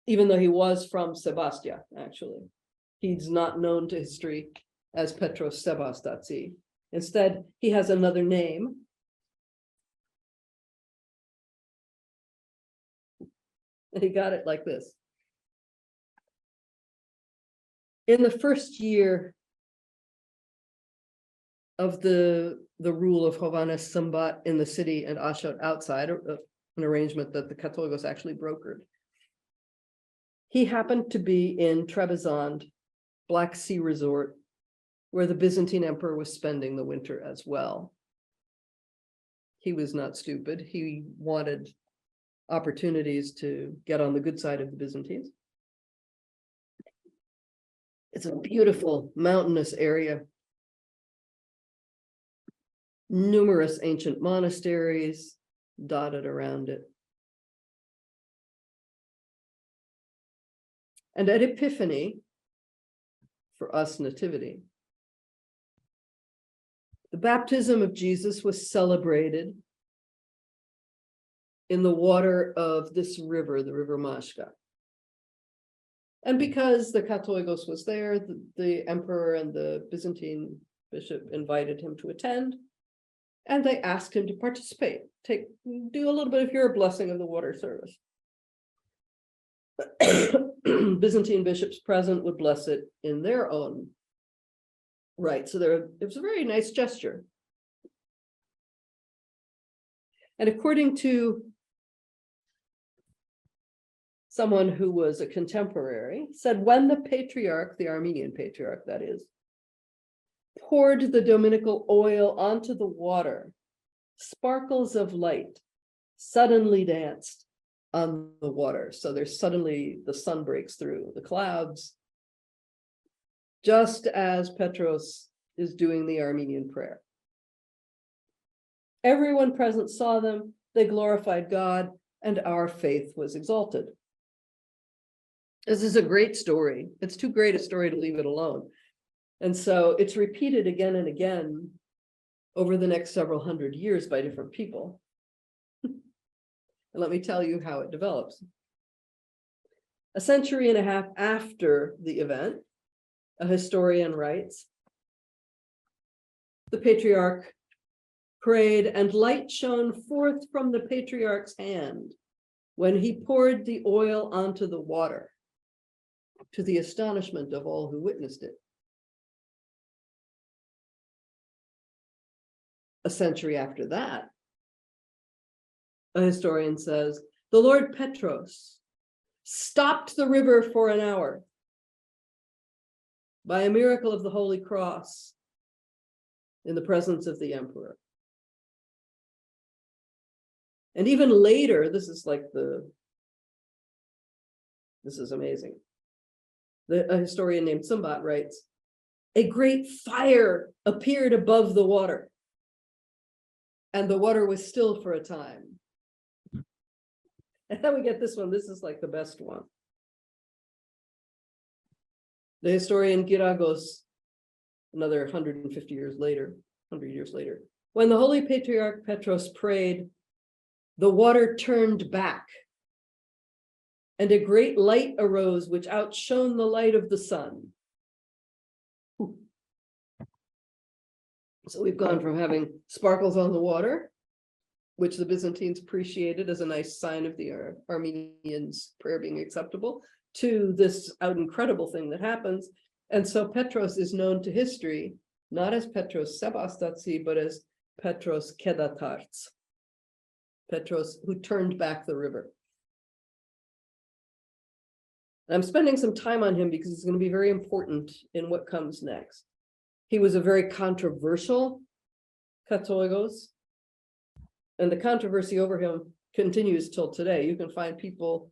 Even though he was from Sebastia, actually. He's not known to history as Petros Sebastatsi. Instead, he has another name. And he got it like this. In the first year of the rule of Hovhannes Sambat in the city and Ashot outside, an arrangement that the Katoigos actually brokered, he happened to be in Trebizond, Black Sea resort, where the Byzantine emperor was spending the winter as well. He was not stupid. He wanted opportunities to get on the good side of the Byzantines. It's a beautiful mountainous area. Numerous ancient monasteries dotted around it. And at Epiphany, for us Nativity, the baptism of Jesus was celebrated in the water of this river, the river Mashka. And because the Katoigos was there, the emperor and the Byzantine bishop invited him to attend, and they asked him to participate, do a little bit of your blessing of the water service. Byzantine bishops present would bless it in their own right. So it was a very nice gesture. And according to someone who was a contemporary, said when the patriarch, the Armenian patriarch that is, poured the dominical oil onto the water, sparkles of light suddenly danced on the water. So there's suddenly the sun breaks through the clouds just as Petros is doing the Armenian prayer. Everyone present saw them, they glorified God, and our faith was exalted. This is a great story. It's too great a story to leave it alone. And so it's repeated again and again over the next several hundred years by different people. And let me tell you how it develops. A century and a half after the event, a historian writes, the patriarch prayed, and light shone forth from the patriarch's hand when he poured the oil onto the water, to the astonishment of all who witnessed it. A century after that, a historian says, the Lord Petros stopped the river for an hour by a miracle of the Holy Cross in the presence of the emperor. And even later, this is amazing. A historian named Sumbat writes, a great fire appeared above the water, and the water was still for a time. And then we get this one. This is like the best one. The historian Giragos, another 150 years later, 100 years later, when the Holy Patriarch Petros prayed, the water turned back, and a great light arose which outshone the light of the sun. So we've gone from having sparkles on the water, which the Byzantines appreciated as a nice sign of the Armenians' prayer being acceptable, to this incredible thing that happens. And so Petros is known to history, not as Petros Sebastatsi, but as Petros Kedatarts, Petros who turned back the river. I'm spending some time on him because it's going to be very important in what comes next. He was a very controversial Katolikos, and the controversy over him continues till today. You can find people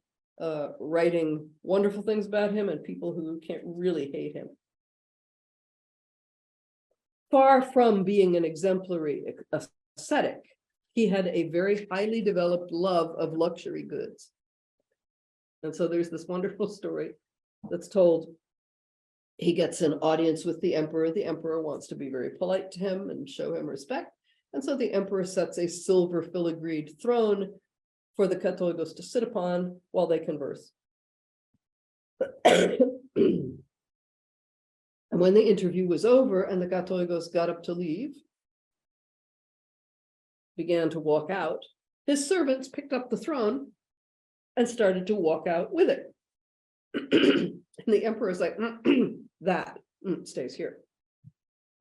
writing wonderful things about him and people who can't really hate him. Far from being an exemplary ascetic, he had a very highly developed love of luxury goods. And so there's this wonderful story that's told. He gets an audience with the emperor. The emperor wants to be very polite to him and show him respect. And so the emperor sets a silver filigreed throne for the Katolikos to sit upon while they converse. And when the interview was over and the Katolikos got up to leave, began to walk out, his servants picked up the throne and started to walk out with it. And the emperor is like, that stays here.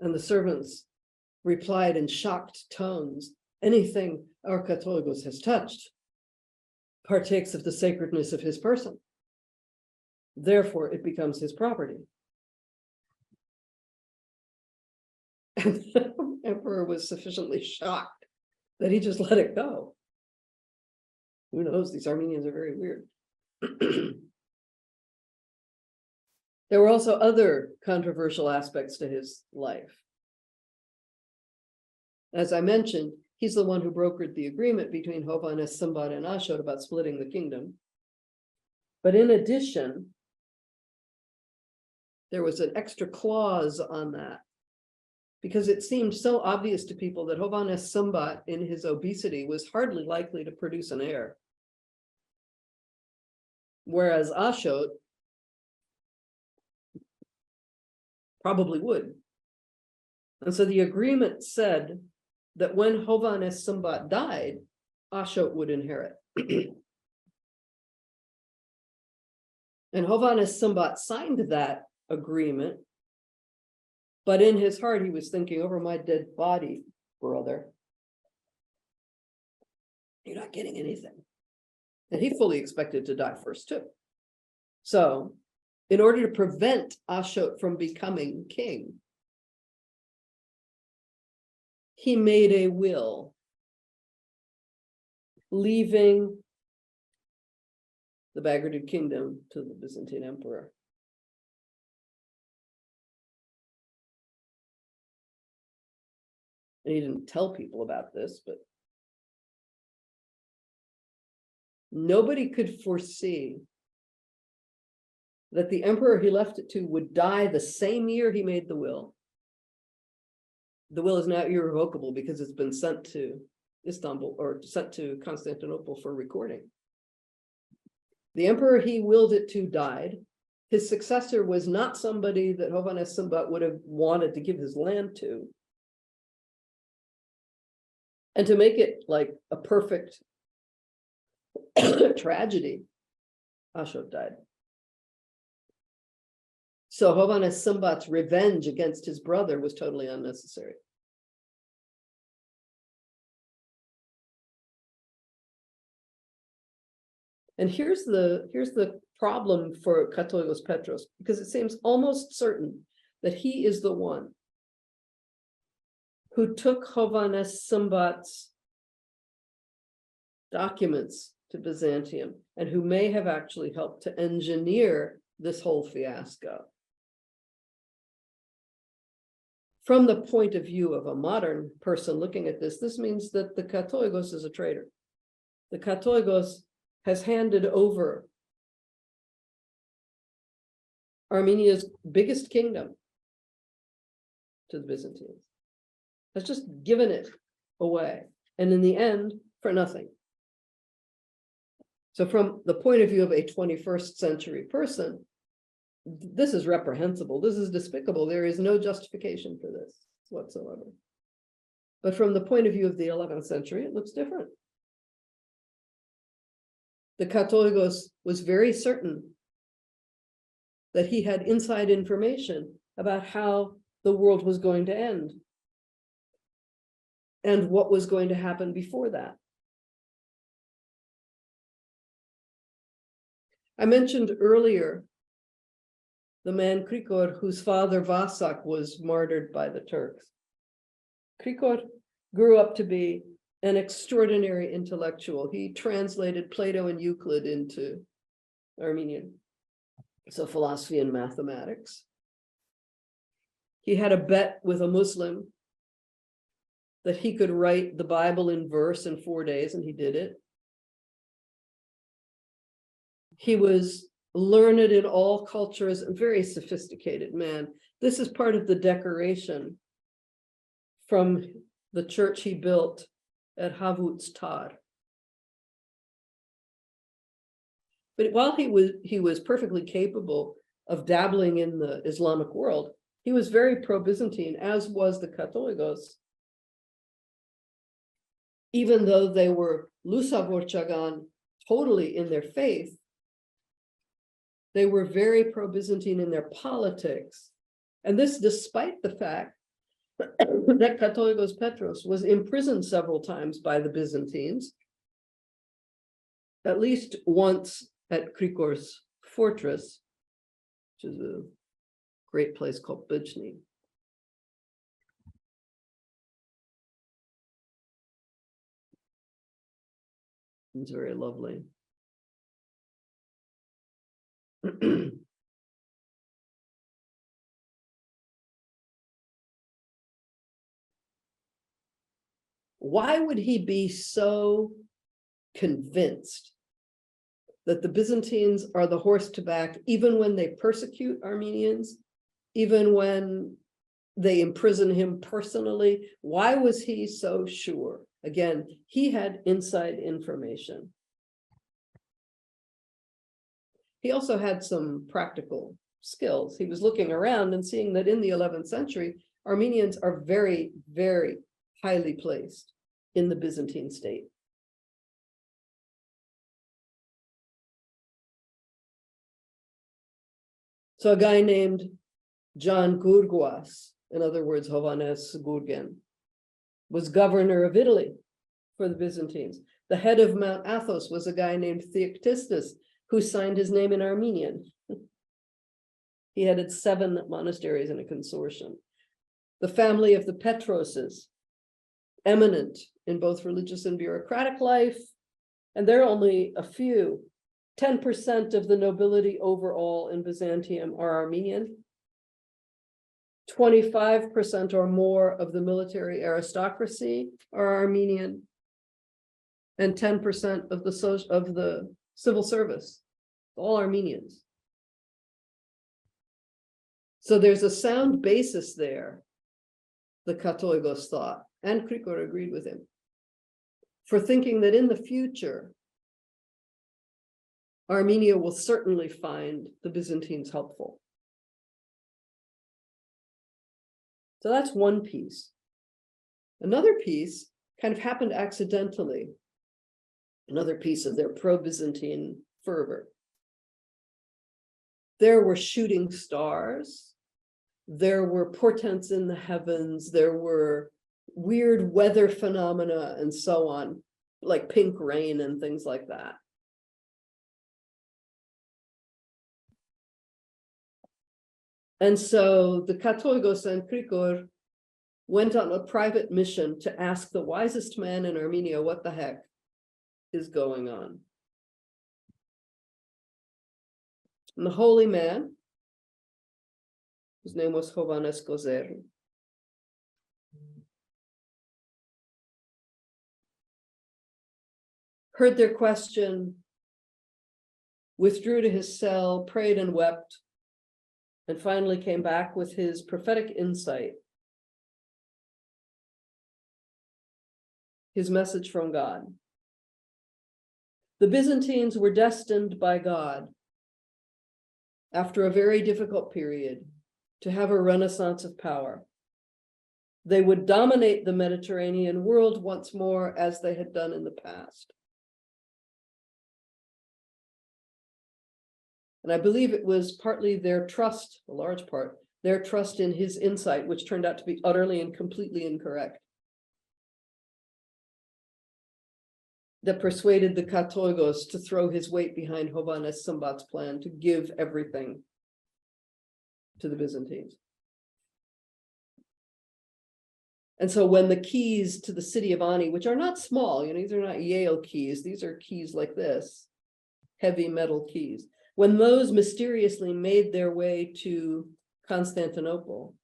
And the servants replied in shocked tones, anything our Katolikos has touched partakes of the sacredness of his person. Therefore, it becomes his property. And the emperor was sufficiently shocked that he just let it go. Who knows? These Armenians are very weird. There were also other controversial aspects to his life. As I mentioned, he's the one who brokered the agreement between Hovhannes, Sumbat, and Ashot about splitting the kingdom. But in addition, there was an extra clause on that, because it seemed so obvious to people that Hovhannes Sumbat, in his obesity, was hardly likely to produce an heir. Whereas Ashot probably would. And so the agreement said that when Hovhannes Sumbat died, Ashot would inherit. And Hovhannes Sumbat signed that agreement, but in his heart he was thinking, over my dead body, brother, you're not getting anything. And he fully expected to die first too. So in order to prevent Ashot from becoming king, he made a will, leaving the Bagratid kingdom to the Byzantine emperor. And he didn't tell people about this, but nobody could foresee that the emperor he left it to would die the same year he made the will. The will is now irrevocable because it's been sent to Istanbul or sent to Constantinople for recording. The emperor he willed it to died. His successor was not somebody that Hovhannes Sumbat would have wanted to give his land to. And to make it like a perfect tragedy, Ashok died. So Hovhannes Sumbat's revenge against his brother was totally unnecessary. And here's the problem for Katolikos Petros, because it seems almost certain that he is the one who took Hovhannes Sumbat's documents to Byzantium and who may have actually helped to engineer this whole fiasco. From the point of view of a modern person looking at this, this means that the Katolikos is a traitor. The Katolikos has handed over Armenia's biggest kingdom to the Byzantines. Has just given it away, and in the end, for nothing. So from the point of view of a 21st century person, this is reprehensible. This is despicable. There is no justification for this whatsoever. But from the point of view of the 11th century, it looks different. The Katolikos was very certain that he had inside information about how the world was going to end and what was going to happen before that. I mentioned earlier the man Krikor, whose father Vasak was martyred by the Turks. Krikor grew up to be an extraordinary intellectual. He translated Plato and Euclid into Armenian, so philosophy and mathematics. He had a bet with a Muslim that he could write the Bible in verse in 4 days, and he did it. He was learned in all cultures, a very sophisticated man. This is part of the decoration from the church he built at Havut's Tar. But while he was perfectly capable of dabbling in the Islamic world, he was very pro-Byzantine, as was the Katolikos. Even though they were Lusavorchagan totally in their faith, they were very pro-Byzantine in their politics. And this despite the fact that Katolikos Petros was imprisoned several times by the Byzantines, at least once at Krikor's fortress, which is a great place called Bijni. It's very lovely. Why would he be so convinced that the Byzantines are the horse to back, even when they persecute Armenians, even when they imprison him personally? Why was he so sure? Again, he had inside information. He also had some practical skills. He was looking around and seeing that in the 11th century, Armenians are very, very highly placed in the Byzantine state. So a guy named John Gurguas, in other words, Hovhannes Gurgen, was governor of Italy for the Byzantines. The head of Mount Athos was a guy named Theoctistus, who signed his name in Armenian. He headed 7 monasteries in a consortium. The family of the Petroses, eminent in both religious and bureaucratic life, and there are only a few. 10% of the nobility overall in Byzantium are Armenian. 25% or more of the military aristocracy are Armenian, and 10% of the civil service, all Armenians. So there's a sound basis there, the Katolikos thought, and Krikor agreed with him, for thinking that in the future, Armenia will certainly find the Byzantines helpful. So that's one piece. Another piece kind of happened accidentally. Another piece of their pro-Byzantine fervor. There were shooting stars. There were portents in the heavens. There were weird weather phenomena and so on, like pink rain and things like that. And so the Katolikos and Krikor went on a private mission to ask the wisest man in Armenia what the heck is going on. And the holy man, his name was Hovhannes Gozer, heard their question, withdrew to his cell, prayed and wept, and finally came back with his prophetic insight, his message from God. The Byzantines were destined by God, after a very difficult period, to have a renaissance of power. They would dominate the Mediterranean world once more, as they had done in the past. And I believe it was partly their trust, a large part, their trust in his insight, which turned out to be utterly and completely incorrect, that persuaded the Katolikos to throw his weight behind Hovhannes Sambat's plan to give everything to the Byzantines. And so when the keys to the city of Ani, which are not small, these are not Yale keys, these are keys like this, heavy metal keys. When those mysteriously made their way to Constantinople,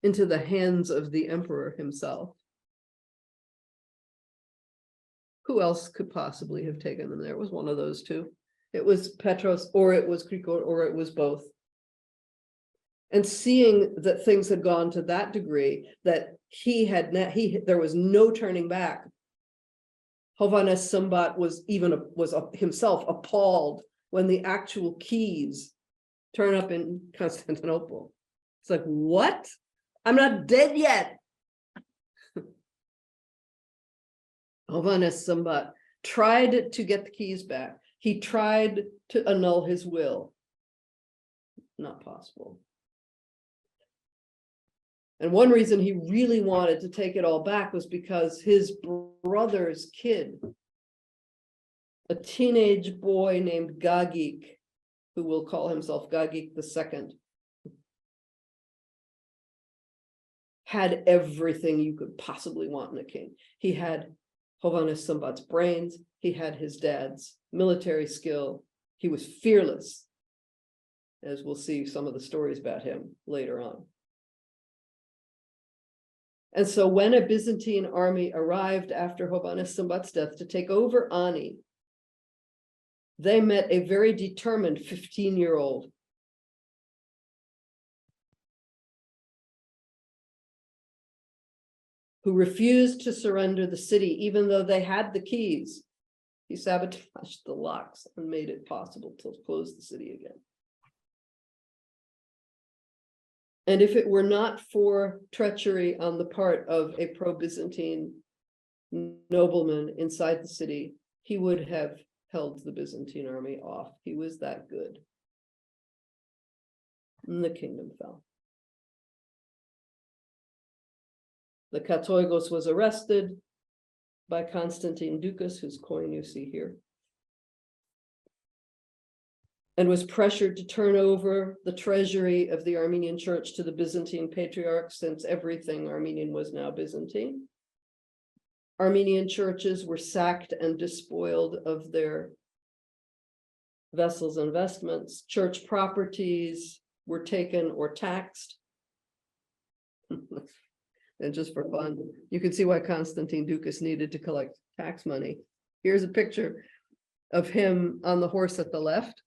into the hands of the emperor himself, who else could possibly have taken them there? It was one of those two. It was Petros, or it was Krikor, or it was both. And seeing that things had gone to that degree, that there was no turning back, Hovhannes Sambat was himself appalled when the actual keys turn up in Constantinople. It's like, what? I'm not dead yet. Hovhannes Sambat tried to get the keys back. He tried to annul his will. Not possible. And one reason he really wanted to take it all back was because his brother's kid, a teenage boy named Gagik, who will call himself Gagik II, had everything you could possibly want in a king. He had Hovhannes Sambat's brains. He had his dad's military skill. He was fearless, as we'll see some of the stories about him later on. And so when a Byzantine army arrived after Hovhannes Sambat's death to take over Ani, they met a very determined 15-year-old who refused to surrender the city, even though they had the keys. He sabotaged the locks and made it possible to close the city again. And if it were not for treachery on the part of a pro-Byzantine nobleman inside the city, he would have held the Byzantine army off. He was that good. And the kingdom fell. The Katolikos was arrested by Constantine Dukas, whose coin you see here, and was pressured to turn over the treasury of the Armenian church to the Byzantine patriarch, since everything Armenian was now Byzantine. Armenian churches were sacked and despoiled of their vessels and vestments. Church properties were taken or taxed. And just for fun, you can see why Constantine Ducas needed to collect tax money. Here's a picture of him on the horse at the left,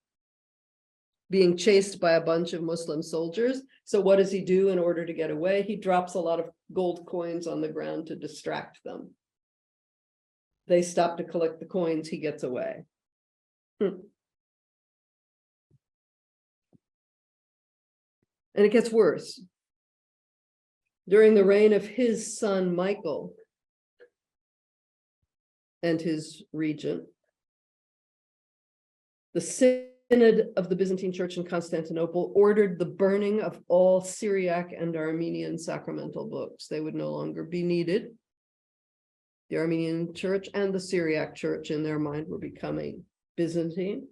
being chased by a bunch of Muslim soldiers. So what does he do in order to get away? He drops a lot of gold coins on the ground to distract them. They stop to collect the coins, he gets away. And it gets worse. During the reign of his son Michael and his regent, the Synod of the Byzantine Church in Constantinople ordered the burning of all Syriac and Armenian sacramental books. They would no longer be needed. The Armenian Church and the Syriac Church, in their mind, were becoming Byzantine.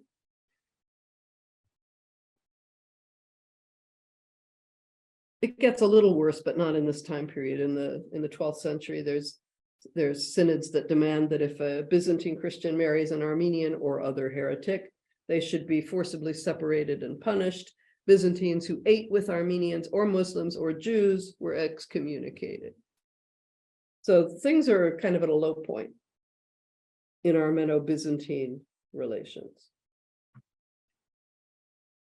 It gets a little worse, but not in this time period. In the 12th century, there's synods that demand that if a Byzantine Christian marries an Armenian or other heretic, they should be forcibly separated and punished. Byzantines who ate with Armenians or Muslims or Jews were excommunicated. So things are kind of at a low point in Armeno-Byzantine relations.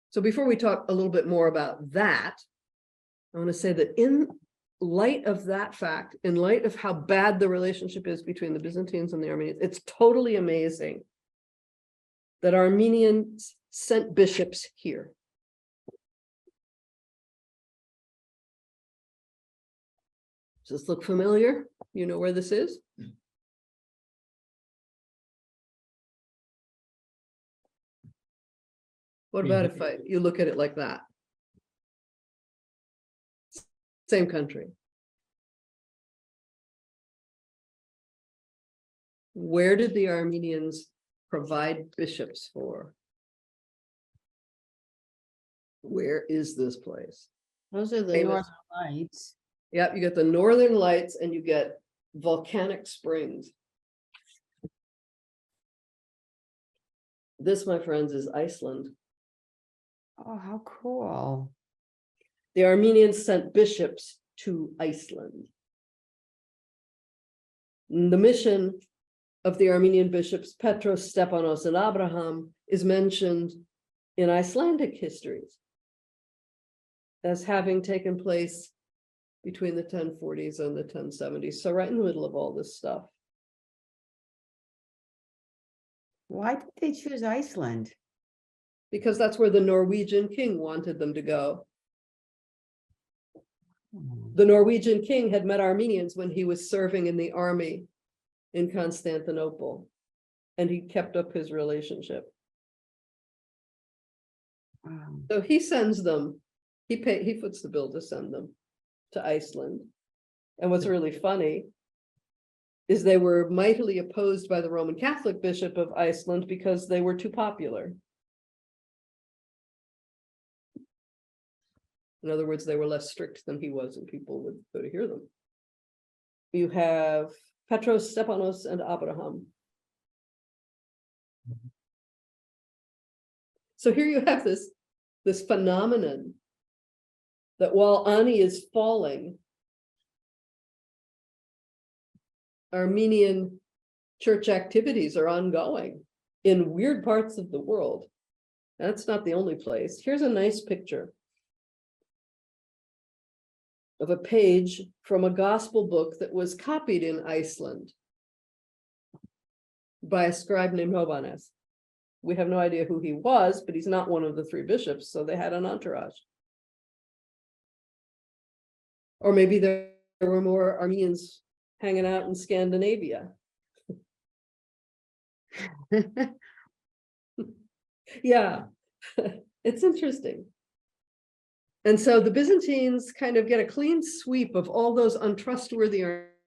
So before we talk a little bit more about that, I want to say that in light of that fact, in light of how bad the relationship is between the Byzantines and the Armenians, it's totally amazing that Armenians sent bishops here. Does this look familiar? You know where this is? What about if you look at it like that? Same country. Where did the Armenians provide bishops for? Where is this place? Those are the Famous. Northern Lights. Yep, you get the Northern Lights and you get volcanic springs. This, my friends, is Iceland. Oh, how cool. The Armenians sent bishops to Iceland. The mission of the Armenian bishops, Petros, Stepanos, and Abraham, is mentioned in Icelandic histories as having taken place between the 1040s and the 1070s. So right in the middle of all this stuff. Why did they choose Iceland? Because that's where the Norwegian king wanted them to go. The Norwegian king had met Armenians when he was serving in the army in Constantinople, and he kept up his relationship. Wow. So he sends them, he foots the bill to send them to Iceland. And what's really funny is they were mightily opposed by the Roman Catholic Bishop of Iceland because they were too popular. In other words, they were less strict than he was, and people would go to hear them. You have Petros, Stepanos, and Abraham. So here you have this phenomenon that while Ani is falling, Armenian church activities are ongoing in weird parts of the world. That's not the only place. Here's a nice picture of a page from a gospel book that was copied in Iceland by a scribe named Hovannes. We have no idea who he was, but he's not one of the three bishops, so they had an entourage. Or maybe there were more Armenians hanging out in Scandinavia. Yeah, it's interesting. And so the Byzantines kind of get a clean sweep of all those untrustworthy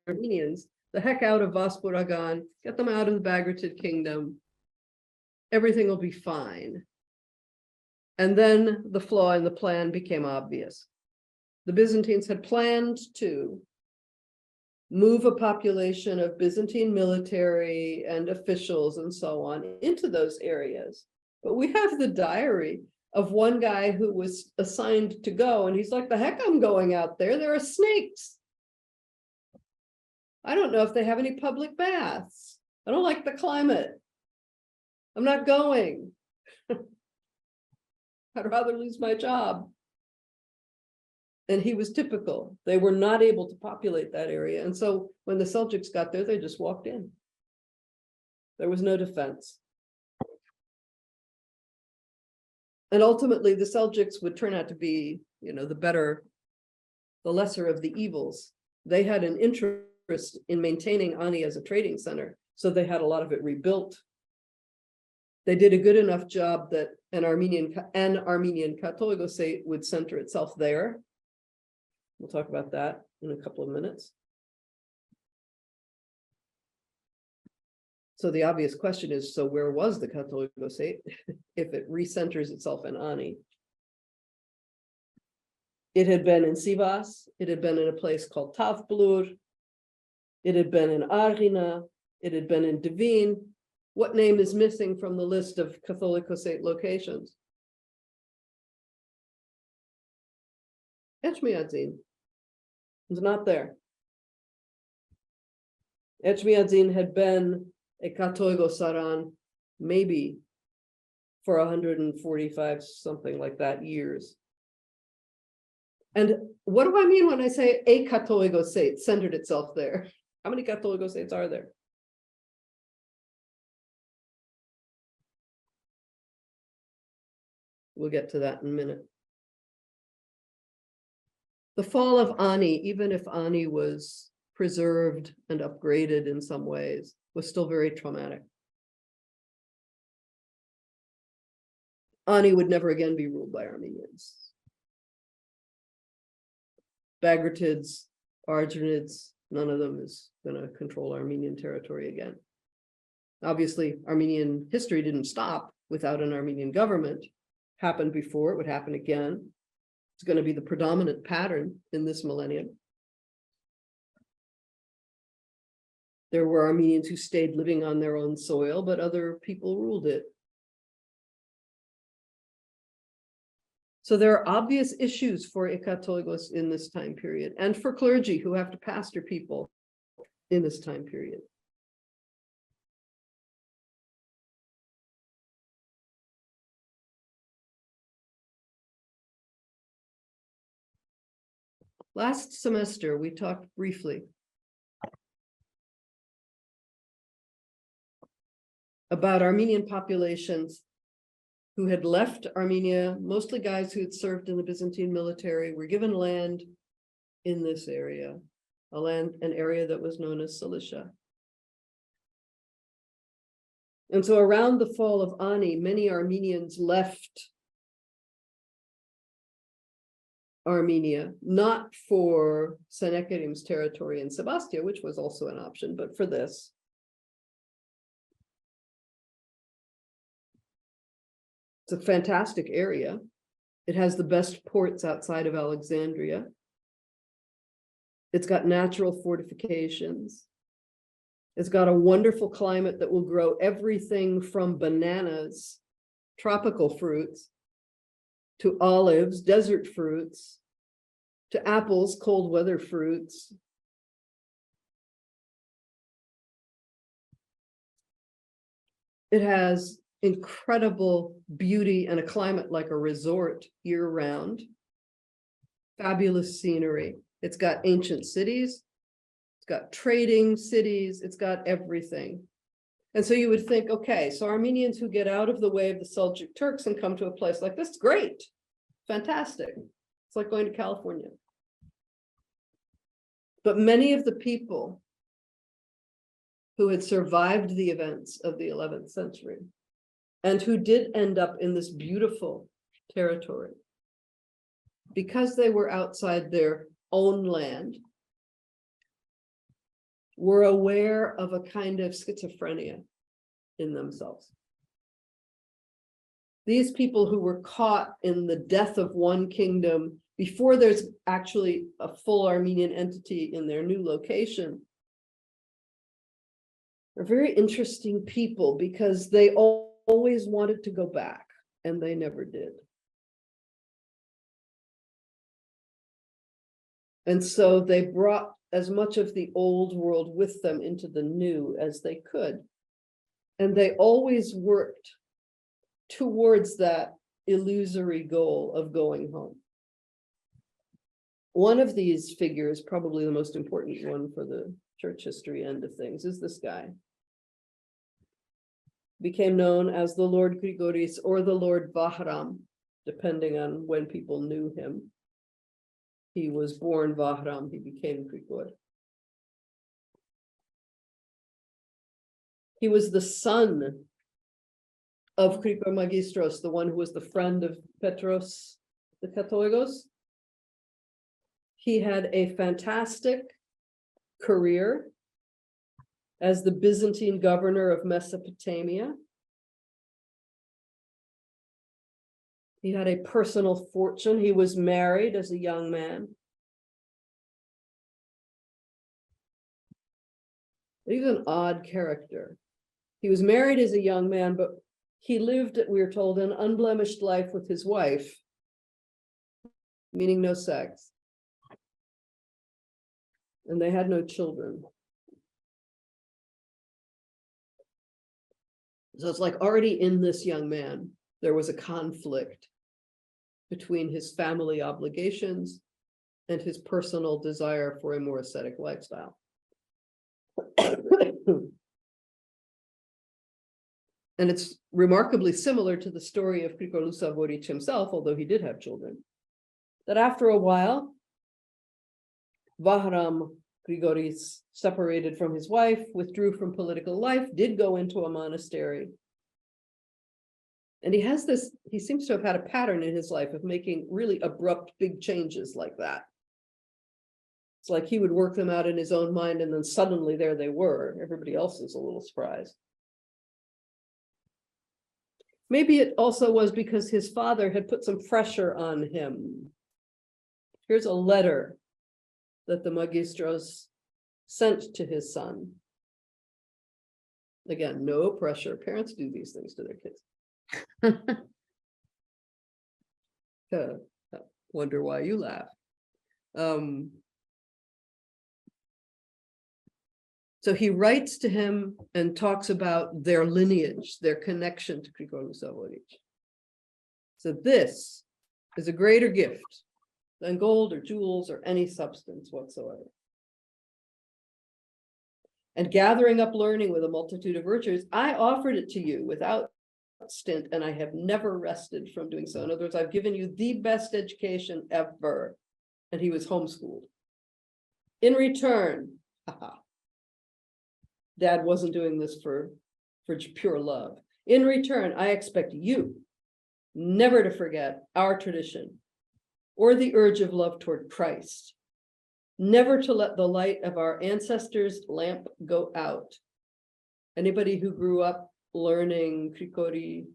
Armenians, the heck out of Vaspuragan, get them out of the Bagratid kingdom. Everything will be fine. And then the flaw in the plan became obvious. The Byzantines had planned to move a population of Byzantine military and officials and so on into those areas But we have the diary of one guy who was assigned to go, and he's like, the heck I'm going out there. There are snakes. I don't know if they have any public baths. I don't like the climate. I'm not going. I'd rather lose my job. And he was typical. They were not able to populate that area. And so when the Seljuks got there, they just walked in. There was no defense. And ultimately, the Seljuks would turn out to be, the lesser of the evils. They had an interest in maintaining Ani as a trading center, so they had a lot of it rebuilt. They did a good enough job that an Armenian Catholicosate would center itself there. We'll talk about that in a couple of minutes. So the obvious question is, so where was the Catholicosate if it recenters itself in Ani? It had been in Sivas, it had been in a place called Tavblur, it had been in Argina, it had been in Ervine. What name is missing from the list of Catholicosate locations? Etchmiadzin is not there. Etchmiadzin had been a Catholicos maybe for 145, something like that, years. And what do I mean when I say a Catholicosate centered itself there? How many Catholicosates are there? We'll get to that in a minute. The fall of Ani, even if Ani was preserved and upgraded in some ways, was still very traumatic. Ani would never again be ruled by Armenians. Bagratids, Arginids, none of them is going to control Armenian territory again. Obviously, Armenian history didn't stop without an Armenian government. Happened before, it would happen again. It's going to be the predominant pattern in this millennium. There were Armenians who stayed living on their own soil, but other people ruled it. So there are obvious issues for Ekatoligos in this time period, and for clergy who have to pastor people in this time period. Last semester, we talked briefly about Armenian populations who had left Armenia, mostly guys who had served in the Byzantine military, were given land in this area, an area that was known as Cilicia. And so around the fall of Ani, many Armenians left Armenia, not for Sennacherib's territory in Sebastia, which was also an option, but for this. It's a fantastic area. It has the best ports outside of Alexandria. It's got natural fortifications. It's got a wonderful climate that will grow everything from bananas, tropical fruits, to olives, desert fruits, to apples, cold weather fruits. It has incredible beauty and a climate like a resort year-round. Fabulous scenery. It's got ancient cities. It's got trading cities. It's got everything. And so you would think, okay, so Armenians who get out of the way of the Seljuk Turks and come to a place like this, great, fantastic. It's like going to California. But many of the people who had survived the events of the 11th century and who did end up in this beautiful territory, because they were outside their own land, were aware of a kind of schizophrenia in themselves. These people who were caught in the death of one kingdom before there's actually a full Armenian entity in their new location are very interesting people, because they always wanted to go back, and they never did. And so they brought as much of the old world with them into the new as they could. And they always worked towards that illusory goal of going home. One of these figures, probably the most important one for the church history end of things, is this guy. Became known as the Lord Grigoris or the Lord Vahram, depending on when people knew him. He was born Vahram, he became Grigor. He was the son of Grigor Magistros, the one who was the friend of Petros the Katoigos. He had a fantastic career as the Byzantine governor of Mesopotamia. He had a personal fortune. He was married as a young man. He was an odd character. He was married as a young man, but he lived, we are told, an unblemished life with his wife, meaning no sex. And they had no children. So it's like already in this young man, there was a conflict between his family obligations and his personal desire for a more ascetic lifestyle. And it's remarkably similar to the story of Grigor Lusavoric himself, although he did have children, that after a while, Vahram Grigoris separated from his wife, withdrew from political life, did go into a monastery. And he has this, he seems to have had a pattern in his life of making really abrupt, big changes like that. It's like he would work them out in his own mind, and then suddenly there they were. Everybody else is a little surprised. Maybe it also was because his father had put some pressure on him. Here's a letter that the Magistros sent to his son. Again, no pressure. Parents do these things to their kids. Wonder why you laugh. So he writes to him and talks about their lineage, their connection to Grigor Lusavoric. So this is a greater gift than gold or jewels or any substance whatsoever. And gathering up learning with a multitude of virtues, I offered it to you without stint, and I have never rested from doing so. In other words, I've given you the best education ever. And he was homeschooled. In return, Dad wasn't doing this for pure love. In return, I expect you never to forget our tradition or the urge of love toward Christ, never to let the light of our ancestors' lamp go out. Anybody who grew up learning Krikori,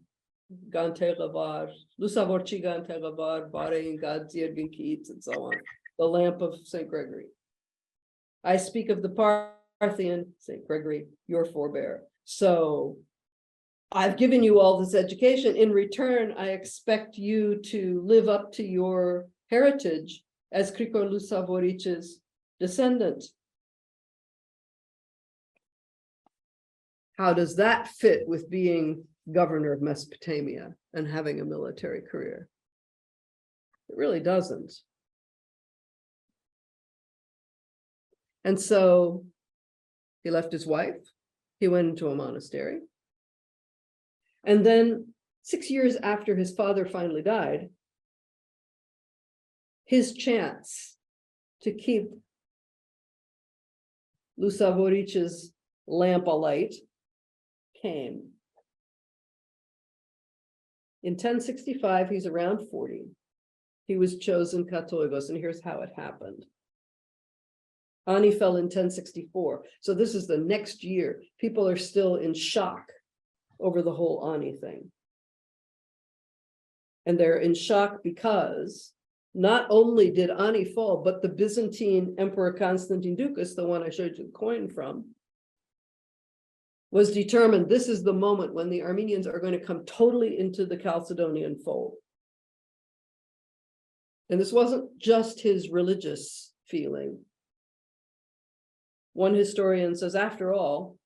Gante Gavar, Lusavorchi Gante Gavar, Barein Gadzir Ginkits, and so on, the lamp of St. Gregory. I speak of the Parthian, St. Gregory, your forebear. So I've given you all this education. In return, I expect you to live up to your heritage as Grigor Lusavoric's descendant. How does that fit with being governor of Mesopotamia and having a military career? It really doesn't. And so he left his wife, he went into a monastery. And then 6 years after his father finally died, his chance to keep Lusavoric's lamp alight came. In 1065, he's around 40. He was chosen Katoigos, and here's how it happened. Ani fell in 1064. So this is the next year. People are still in shock over the whole Ani thing. And they're in shock because not only did Ani fall, but the Byzantine Emperor Constantine Ducas, the one I showed you the coin from, was determined this is the moment when the Armenians are going to come totally into the Chalcedonian fold. And this wasn't just his religious feeling. One historian says, after all,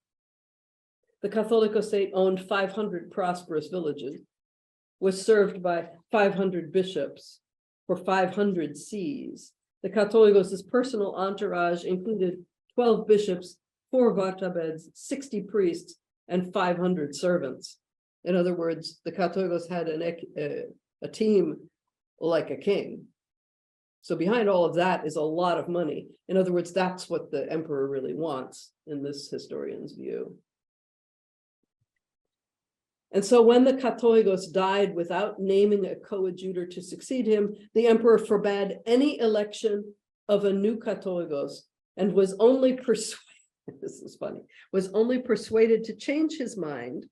the Catholic state owned 500 prosperous villages, was served by 500 bishops for 500 sees. The Catholicos' personal entourage included 12 bishops, 4 vartabeds, 60 priests, and 500 servants. In other words, the Catholicos had a team like a king. So behind all of that is a lot of money. In other words, that's what the emperor really wants in this historian's view. And so when the Catholicos died without naming a coadjutor to succeed him, the emperor forbade any election of a new Catholicos and was only persuaded, this is funny, was only persuaded to change his mind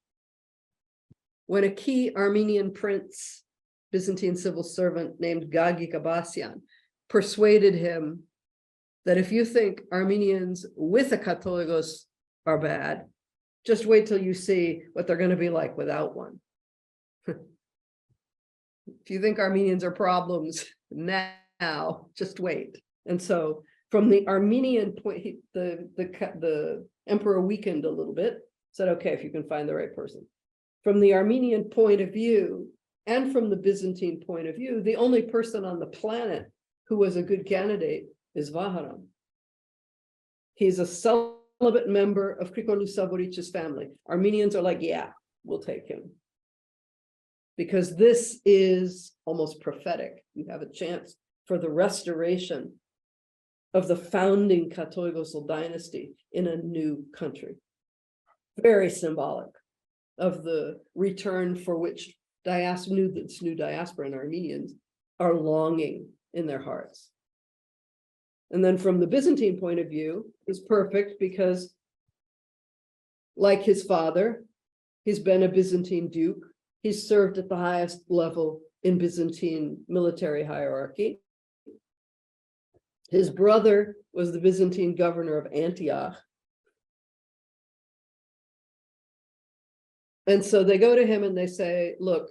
when a key Armenian prince, Byzantine civil servant named Gagi Kabasyan, persuaded him that if you think Armenians with a Catholicos are bad, just wait till you see what they're going to be like without one. If you think Armenians are problems now, just wait. And so from the Armenian point, the emperor weakened a little bit, said, okay, if you can find the right person. From the Armenian point of view, and from the Byzantine point of view, the only person on the planet who was a good candidate is Vaharam. He's a celibate member of Krikolu Savoric's family. Armenians are like, yeah, we'll take him. Because this is almost prophetic. You have a chance for the restoration of the founding Catholicosal dynasty in a new country. Very symbolic of the return for which new diaspora and Armenians are longing in their hearts. And then from the Byzantine point of view, is perfect because, like his father, he's been a Byzantine duke. He's served at the highest level in Byzantine military hierarchy. His brother was the Byzantine governor of Antioch. And so they go to him and they say, look,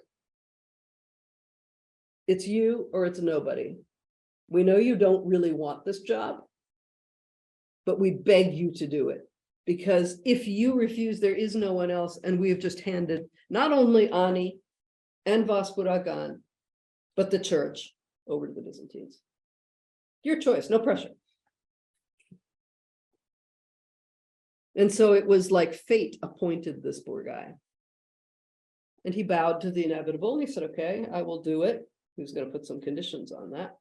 it's you or it's nobody. We know you don't really want this job, but we beg you to do it. Because if you refuse, there is no one else. And we have just handed not only Ani and Vaspuragan, but the church over to the Byzantines. Your choice, no pressure. And so it was like fate appointed this poor guy. And he bowed to the inevitable and he said, okay, I will do it. He was going to put some conditions on that.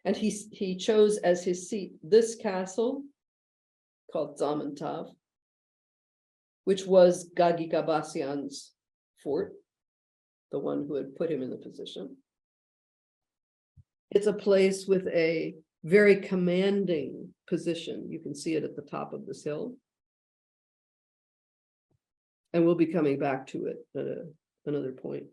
And he chose as his seat this castle called Zamantav, which was Gagi Kabasyan's fort, the one who had put him in the position. It's a place with a very commanding position. You can see it at the top of this hill. And we'll be coming back to it at another point.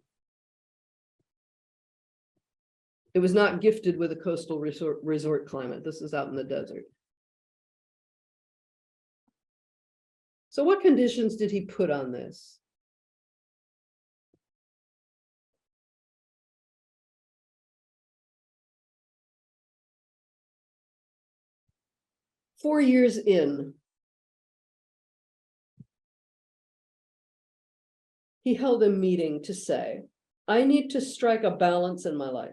It was not gifted with a coastal resort climate. This is out in the desert. So what conditions did he put on this? Four years in, he held a meeting to say, I need to strike a balance in my life.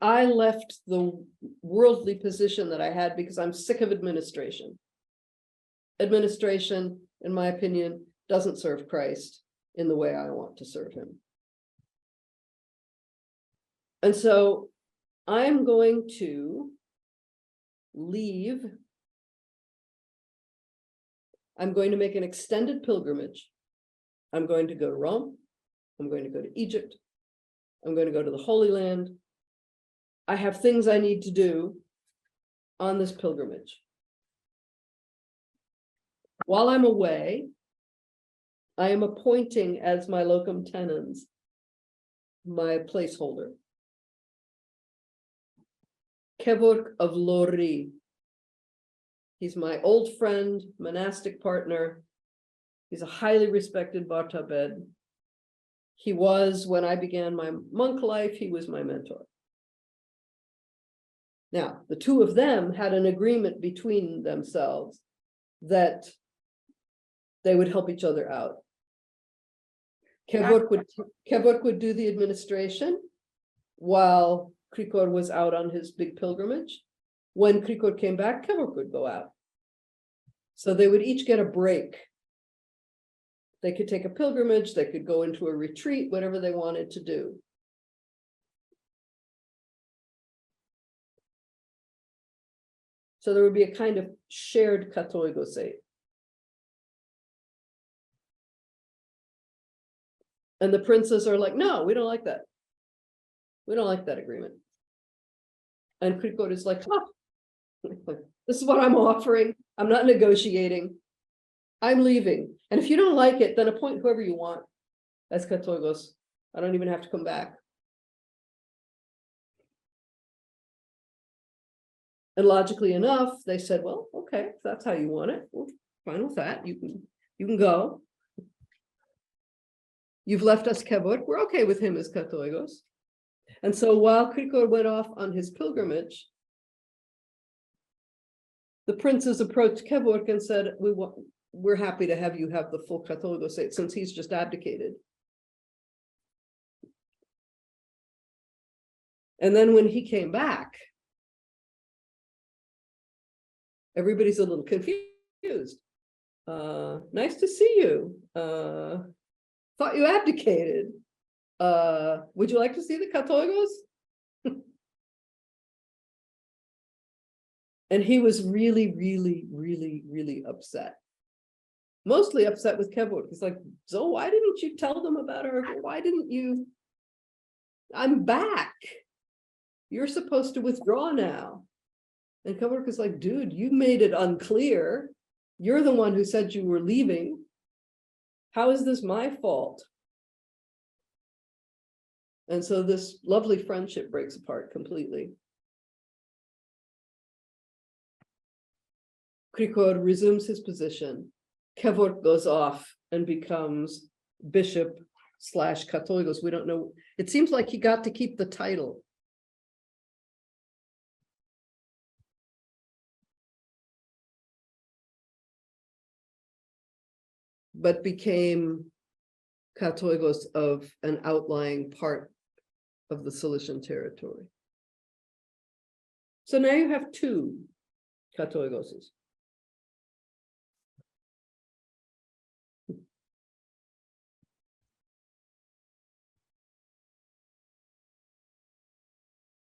I left the worldly position that I had because I'm sick of administration. Administration, in my opinion, doesn't serve Christ in the way I want to serve him. And so I'm going to leave. I'm going to make an extended pilgrimage. I'm going to go to Rome. I'm going to go to Egypt. I'm going to go to the Holy Land. I have things I need to do on this pilgrimage. While I'm away, I am appointing as my locum tenens my placeholder, Kevork of Lori. He's my old friend, monastic partner. He's a highly respected Bartabed. He was, when I began my monk life, he was my mentor. Now, the two of them had an agreement between themselves that they would help each other out. Kevork would do the administration while Krikor was out on his big pilgrimage. When Krikor came back, Kevork would go out. So they would each get a break. They could take a pilgrimage, they could go into a retreat, whatever they wanted to do. So there would be a kind of shared katoigosate. And the princes are like, no, we don't like that. We don't like that agreement. And Krikor is like, oh, this is what I'm offering. I'm not negotiating. I'm leaving. And if you don't like it, then appoint whoever you want as katoigos. I don't even have to come back. And logically enough, they said, well, okay, if that's how you want it, we're fine with that. You can go. You've left us Kevork. We're okay with him as katoigos. And so while Krikor went off on his pilgrimage, the princes approached Kevork and said, we're happy to have you have the full katoigosate since he's just abdicated. And then when he came back, everybody's a little confused. Nice to see you. Thought you abdicated. Would you like to see the katoigos? And he was really, really, really, really upset. Mostly upset with Kevork. He's like, so why didn't you tell them about her? Why didn't you? I'm back. You're supposed to withdraw now. And Kevork is like, dude, you made it unclear. You're the one who said you were leaving. How is this my fault? And so this lovely friendship breaks apart completely. Krikor resumes his position. Kevork goes off and becomes bishop / katoigos. We don't know. It seems like he got to keep the title. But became katoigos of an outlying part of the Cilician territory. So now you have two katoigoses.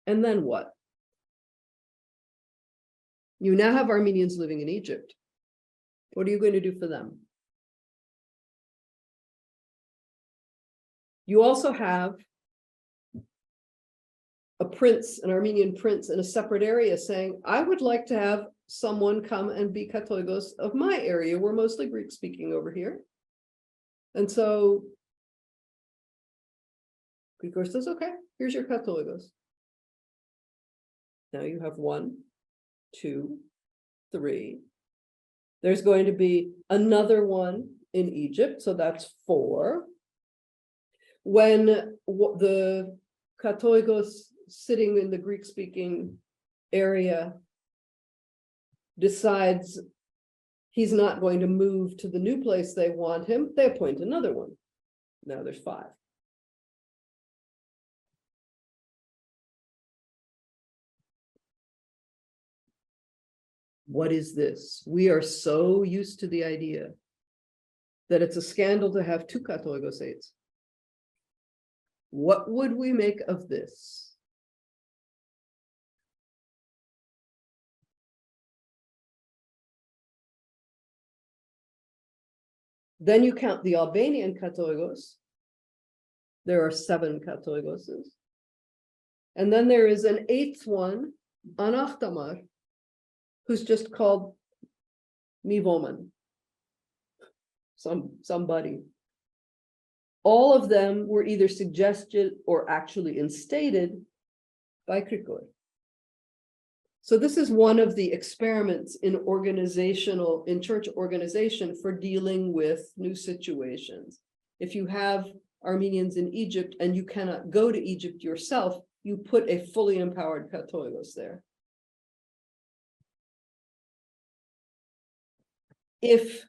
And then what? You now have Armenians living in Egypt. What are you going to do for them? You also have a prince, an Armenian prince in a separate area saying, I would like to have someone come and be katoigos of my area. We're mostly Greek speaking over here. And so Krikor says, okay, here's your katoigos. Now you have 1, 2, 3. There's going to be another one in Egypt, so that's 4. When the katoigos sitting in the Greek-speaking area decides he's not going to move to the new place they want him, they appoint another one. Now there's 5. What is this? We are so used to the idea that it's a scandal to have 2 katoigosates. What would we make of this? Then you count the Albanian katoigos. There are 7 katoigoses. And then there is an 8th one, Anahtamar, who's just called Mivoman, somebody. All of them were either suggested or actually instated by Krikor. So this is one of the experiments in church organization for dealing with new situations. If you have Armenians in Egypt and you cannot go to Egypt yourself, you put a fully empowered Catholicos there. If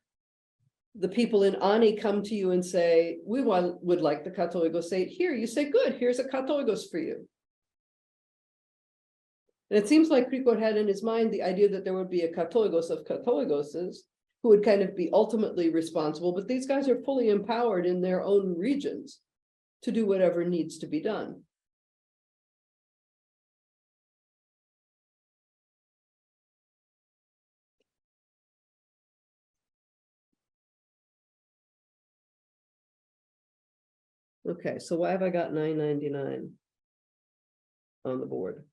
the people in Ani come to you and say, we would like the Catholicos state here, you say, good, here's a Catholicos for you. And it seems like Krikor had in his mind the idea that there would be a Catholicos of Catholicoses who would kind of be ultimately responsible, but these guys are fully empowered in their own regions to do whatever needs to be done. Okay, so why have I got 999 on the board?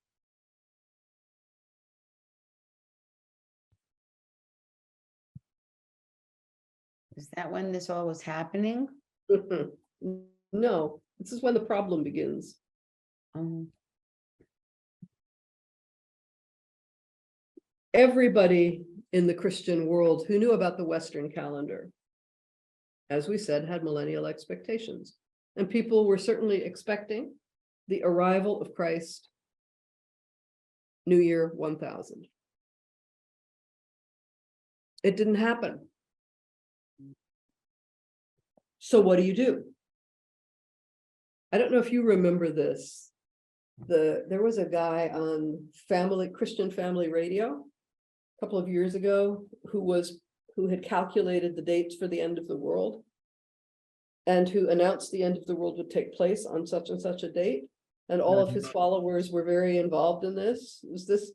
Is that when this all was happening? No, this is when the problem begins. Everybody in the Christian world who knew about the Western calendar, as we said, had millennial expectations. And people were certainly expecting the arrival of Christ, New Year 1000. It didn't happen. So what do? I don't know if you remember this. There was a guy on Christian Family Radio a couple of years ago who had calculated the dates for the end of the world and who announced the end of the world would take place on such and such a date. And all of his followers were very involved in this.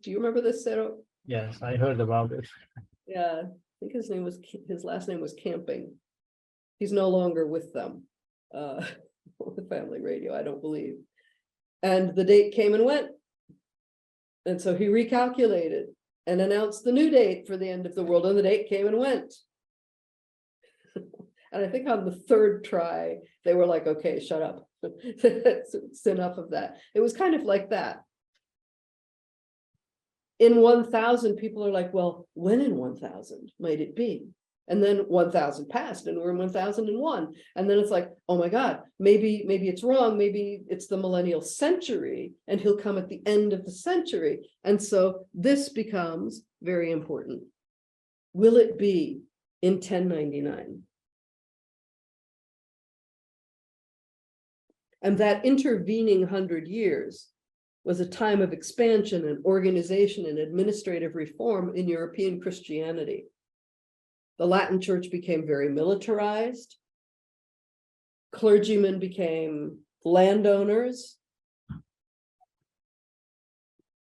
Do you remember this, Sarah? Yes, I heard about it. Yeah, I think his last name was Camping. He's no longer with them, with Family Radio, I don't believe. And the date came and went. And so he recalculated and announced the new date for the end of the world, and the date came and went. And I think on the third try, they were like, okay, shut up. It's enough of that. It was kind of like that. In 1000, people are like, well, when in 1000 might it be? And then 1000 passed and we're in 1001. And then it's like, oh my God, maybe it's wrong. Maybe it's the millennial century and he'll come at the end of the century. And so this becomes very important. Will it be in 1099? And that intervening 100 years was a time of expansion and organization and administrative reform in European Christianity. The Latin Church became very militarized. Clergymen became landowners,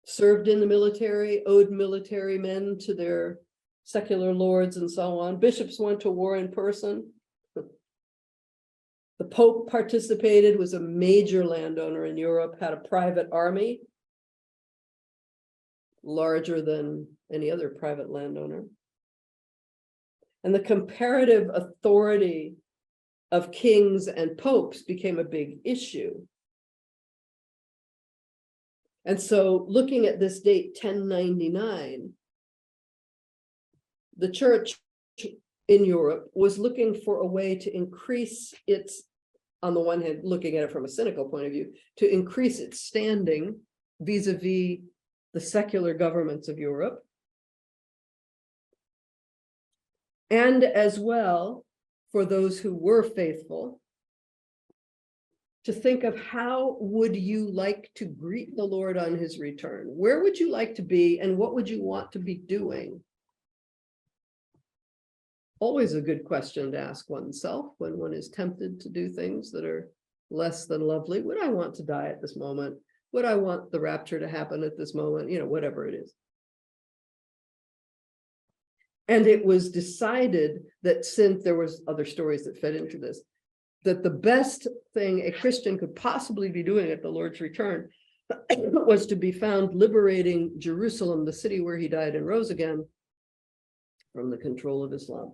served in the military, owed military men to their secular lords and so on. Bishops went to war in person. The Pope participated, was a major landowner in Europe, had a private army, larger than any other private landowner. And the comparative authority of kings and popes became a big issue. And so looking at this date, 1099, the church in Europe was looking for a way to increase its, on the one hand, looking at it from a cynical point of view, to increase its standing vis-a-vis the secular governments of Europe. And as well, for those who were faithful, to think of how would you like to greet the Lord on his return? Where would you like to be and what would you want to be doing? Always a good question to ask oneself when one is tempted to do things that are less than lovely. Would I want to die at this moment? Would I want the rapture to happen at this moment? You know, whatever it is. And it was decided that, since there was other stories that fed into this, that the best thing a Christian could possibly be doing at the Lord's return was to be found liberating Jerusalem, the city where he died and rose again, from the control of Islam.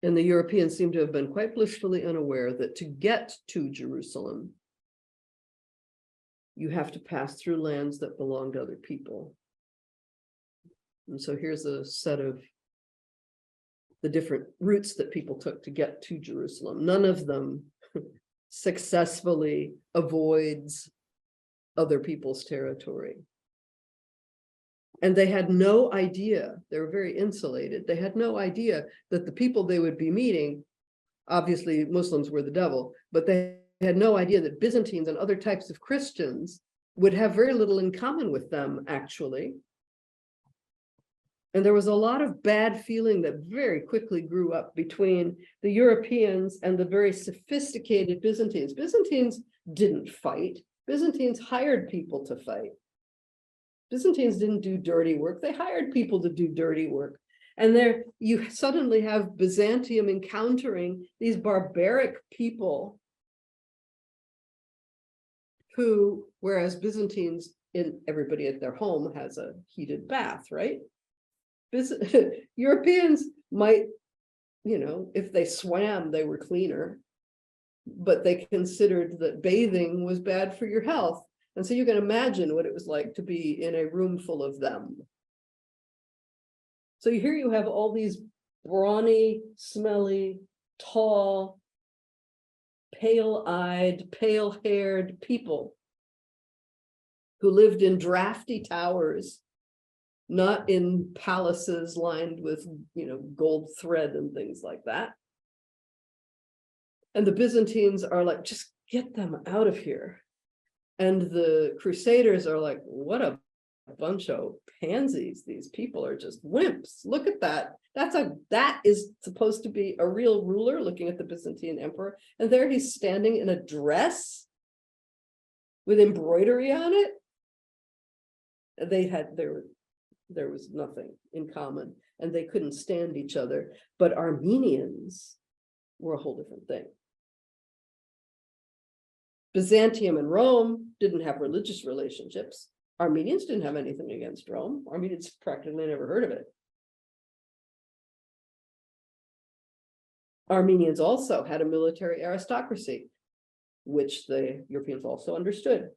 And the Europeans seem to have been quite blissfully unaware that to get to Jerusalem, you have to pass through lands that belong to other people. And so here's a set of the different routes that people took to get to Jerusalem. None of them successfully avoids other people's territory. And they had no idea, they were very insulated. They had no idea that the people they would be meeting, obviously Muslims were the devil, but they had no idea that Byzantines and other types of Christians would have very little in common with them, actually. And there was a lot of bad feeling that very quickly grew up between the Europeans and the very sophisticated Byzantines. Byzantines didn't fight. Byzantines hired people to fight. Byzantines didn't do dirty work. They hired people to do dirty work. And there you suddenly have Byzantium encountering these barbaric people who, whereas Byzantines, in everybody at their home has a heated bath, right? Europeans might, if they swam, they were cleaner, but they considered that bathing was bad for your health. And so you can imagine what it was like to be in a room full of them. So here you have all these brawny, smelly, tall, pale-eyed, pale-haired people who lived in drafty towers, not in palaces lined with, gold thread and things like that. And the Byzantines are like, just get them out of here. And the Crusaders are like, what a bunch of pansies. These people are just wimps. Look at that. That is supposed to be a real ruler, looking at the Byzantine emperor. And there he's standing in a dress with embroidery on it. There was nothing in common, and they couldn't stand each other. But Armenians were a whole different thing. Byzantium and Rome didn't have religious relationships. Armenians didn't have anything against Rome. Armenians practically never heard of it. Armenians also had a military aristocracy, which the Europeans also understood.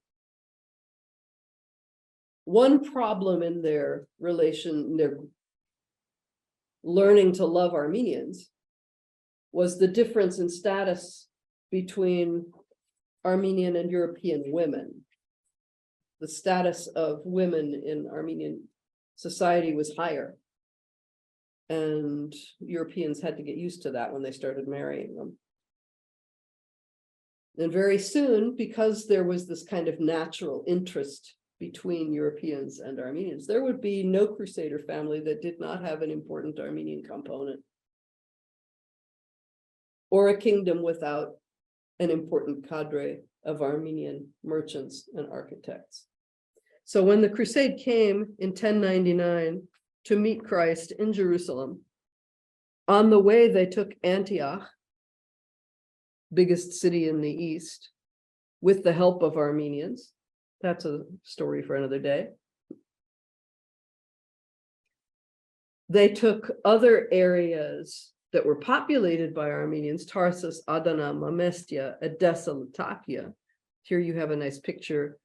One problem in their learning to love Armenians was the difference in status between Armenian and European women. The status of women in Armenian society was higher. And Europeans had to get used to that when they started marrying them. And very soon, because there was this kind of natural interest between Europeans and Armenians, there would be no Crusader family that did not have an important Armenian component, or a kingdom without an important cadre of Armenian merchants and architects. So when the crusade came in 1099 to meet Christ in Jerusalem, on the way they took Antioch, biggest city in the east, with the help of Armenians. That's a story for another day. They took other areas that were populated by Armenians: Tarsus, Adana, Mamestia, Edessa, Latakia. Here you have a nice picture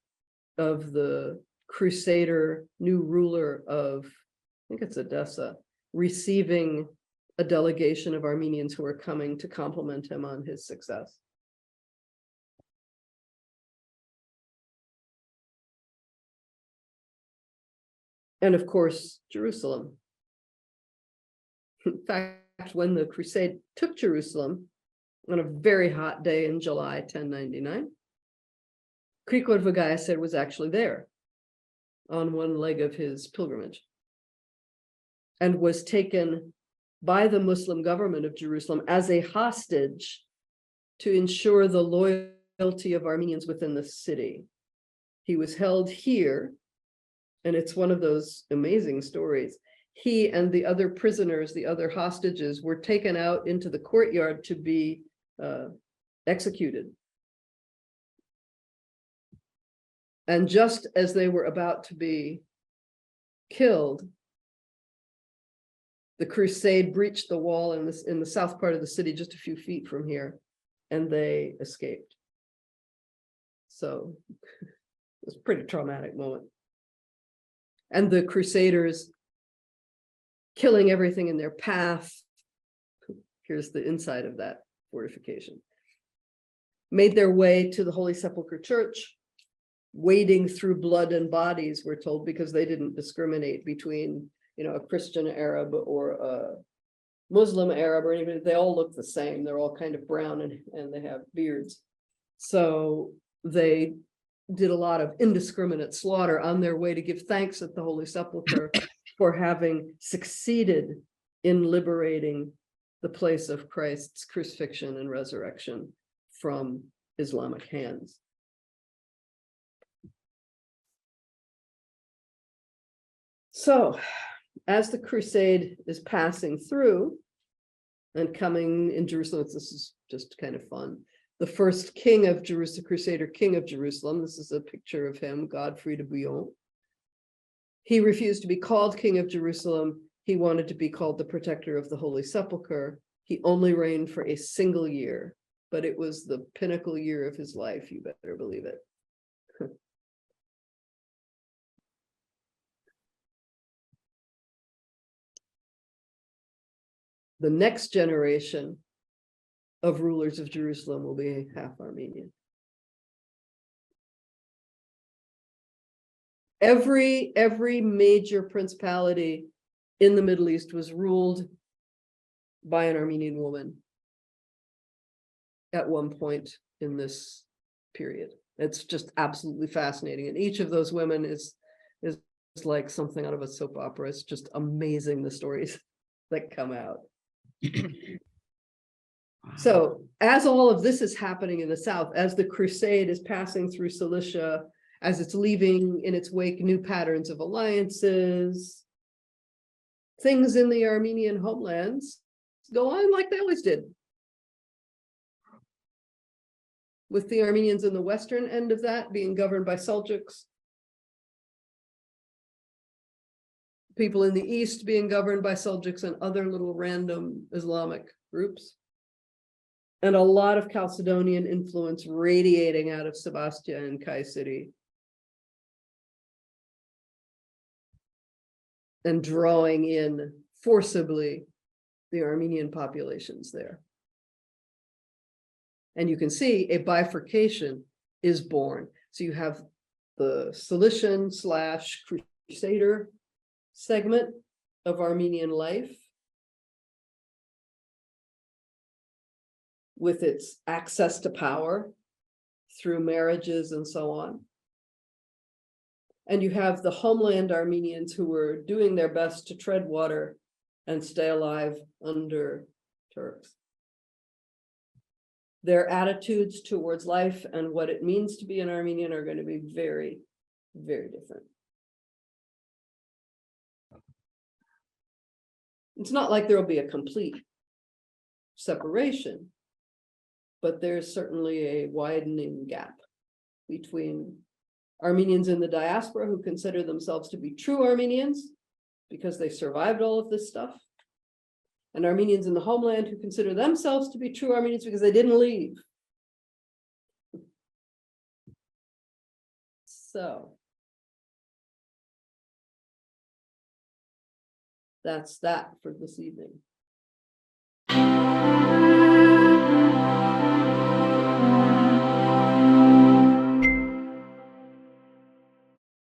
of the Crusader new ruler of, I think it's Edessa, receiving a delegation of Armenians who are coming to compliment him on his success. And of course, Jerusalem. In fact, when the crusade took Jerusalem on a very hot day in July 1099, Krikor Vagayasir was actually there on one leg of his pilgrimage, and was taken by the Muslim government of Jerusalem as a hostage to ensure the loyalty of Armenians within the city. He was held here, and it's one of those amazing stories. He and the other prisoners, the other hostages, were taken out into the courtyard to be executed. And just as they were about to be killed, the crusade breached the wall in the south part of the city, just a few feet from here, and they escaped. So was a pretty traumatic moment. And the Crusaders killing everything in their path. Here's the inside of that fortification. Made their way to the Holy Sepulchre Church, wading through blood and bodies, we're told, because they didn't discriminate between, you know, a Christian Arab or a Muslim Arab or anything. They all look the same. They're all kind of brown and they have beards. So they did a lot of indiscriminate slaughter on their way to give thanks at the Holy Sepulchre for having succeeded in liberating the place of Christ's crucifixion and resurrection from Islamic hands. So, as the crusade is passing through and coming in Jerusalem, this is just kind of fun. The first king of Jerusalem, Crusader king of Jerusalem, this is a picture of him, Godfrey de Bouillon. He refused to be called king of Jerusalem. He wanted to be called the protector of the Holy Sepulchre. He only reigned for a single year, but it was the pinnacle year of his life, you better believe it. The next generation of rulers of Jerusalem will be half Armenian. Every major principality in the Middle East was ruled by an Armenian woman at one point in this period. It's just absolutely fascinating. And each of those women is like something out of a soap opera. It's just amazing, the stories that come out. So as all of this is happening in the south, as the crusade is passing through Cilicia, as it's leaving in its wake new patterns of alliances, things in the Armenian homelands go on like they always did. With the Armenians in the western end of that being governed by Seljuks, people in the east being governed by Seljuks and other little random Islamic groups, and a lot of Chalcedonian influence radiating out of Sebastia and Kayseri and drawing in forcibly the Armenian populations there. And you can see a bifurcation is born. So you have the Cilician / Crusader segment of Armenian life with its access to power through marriages and so on. And you have the homeland Armenians who were doing their best to tread water and stay alive under Turks. Their attitudes towards life and what it means to be an Armenian are going to be very, very different. It's not like there will be a complete separation, but there's certainly a widening gap between Armenians in the diaspora who consider themselves to be true Armenians because they survived all of this stuff, and Armenians in the homeland who consider themselves to be true Armenians because they didn't leave. So that's that for this evening.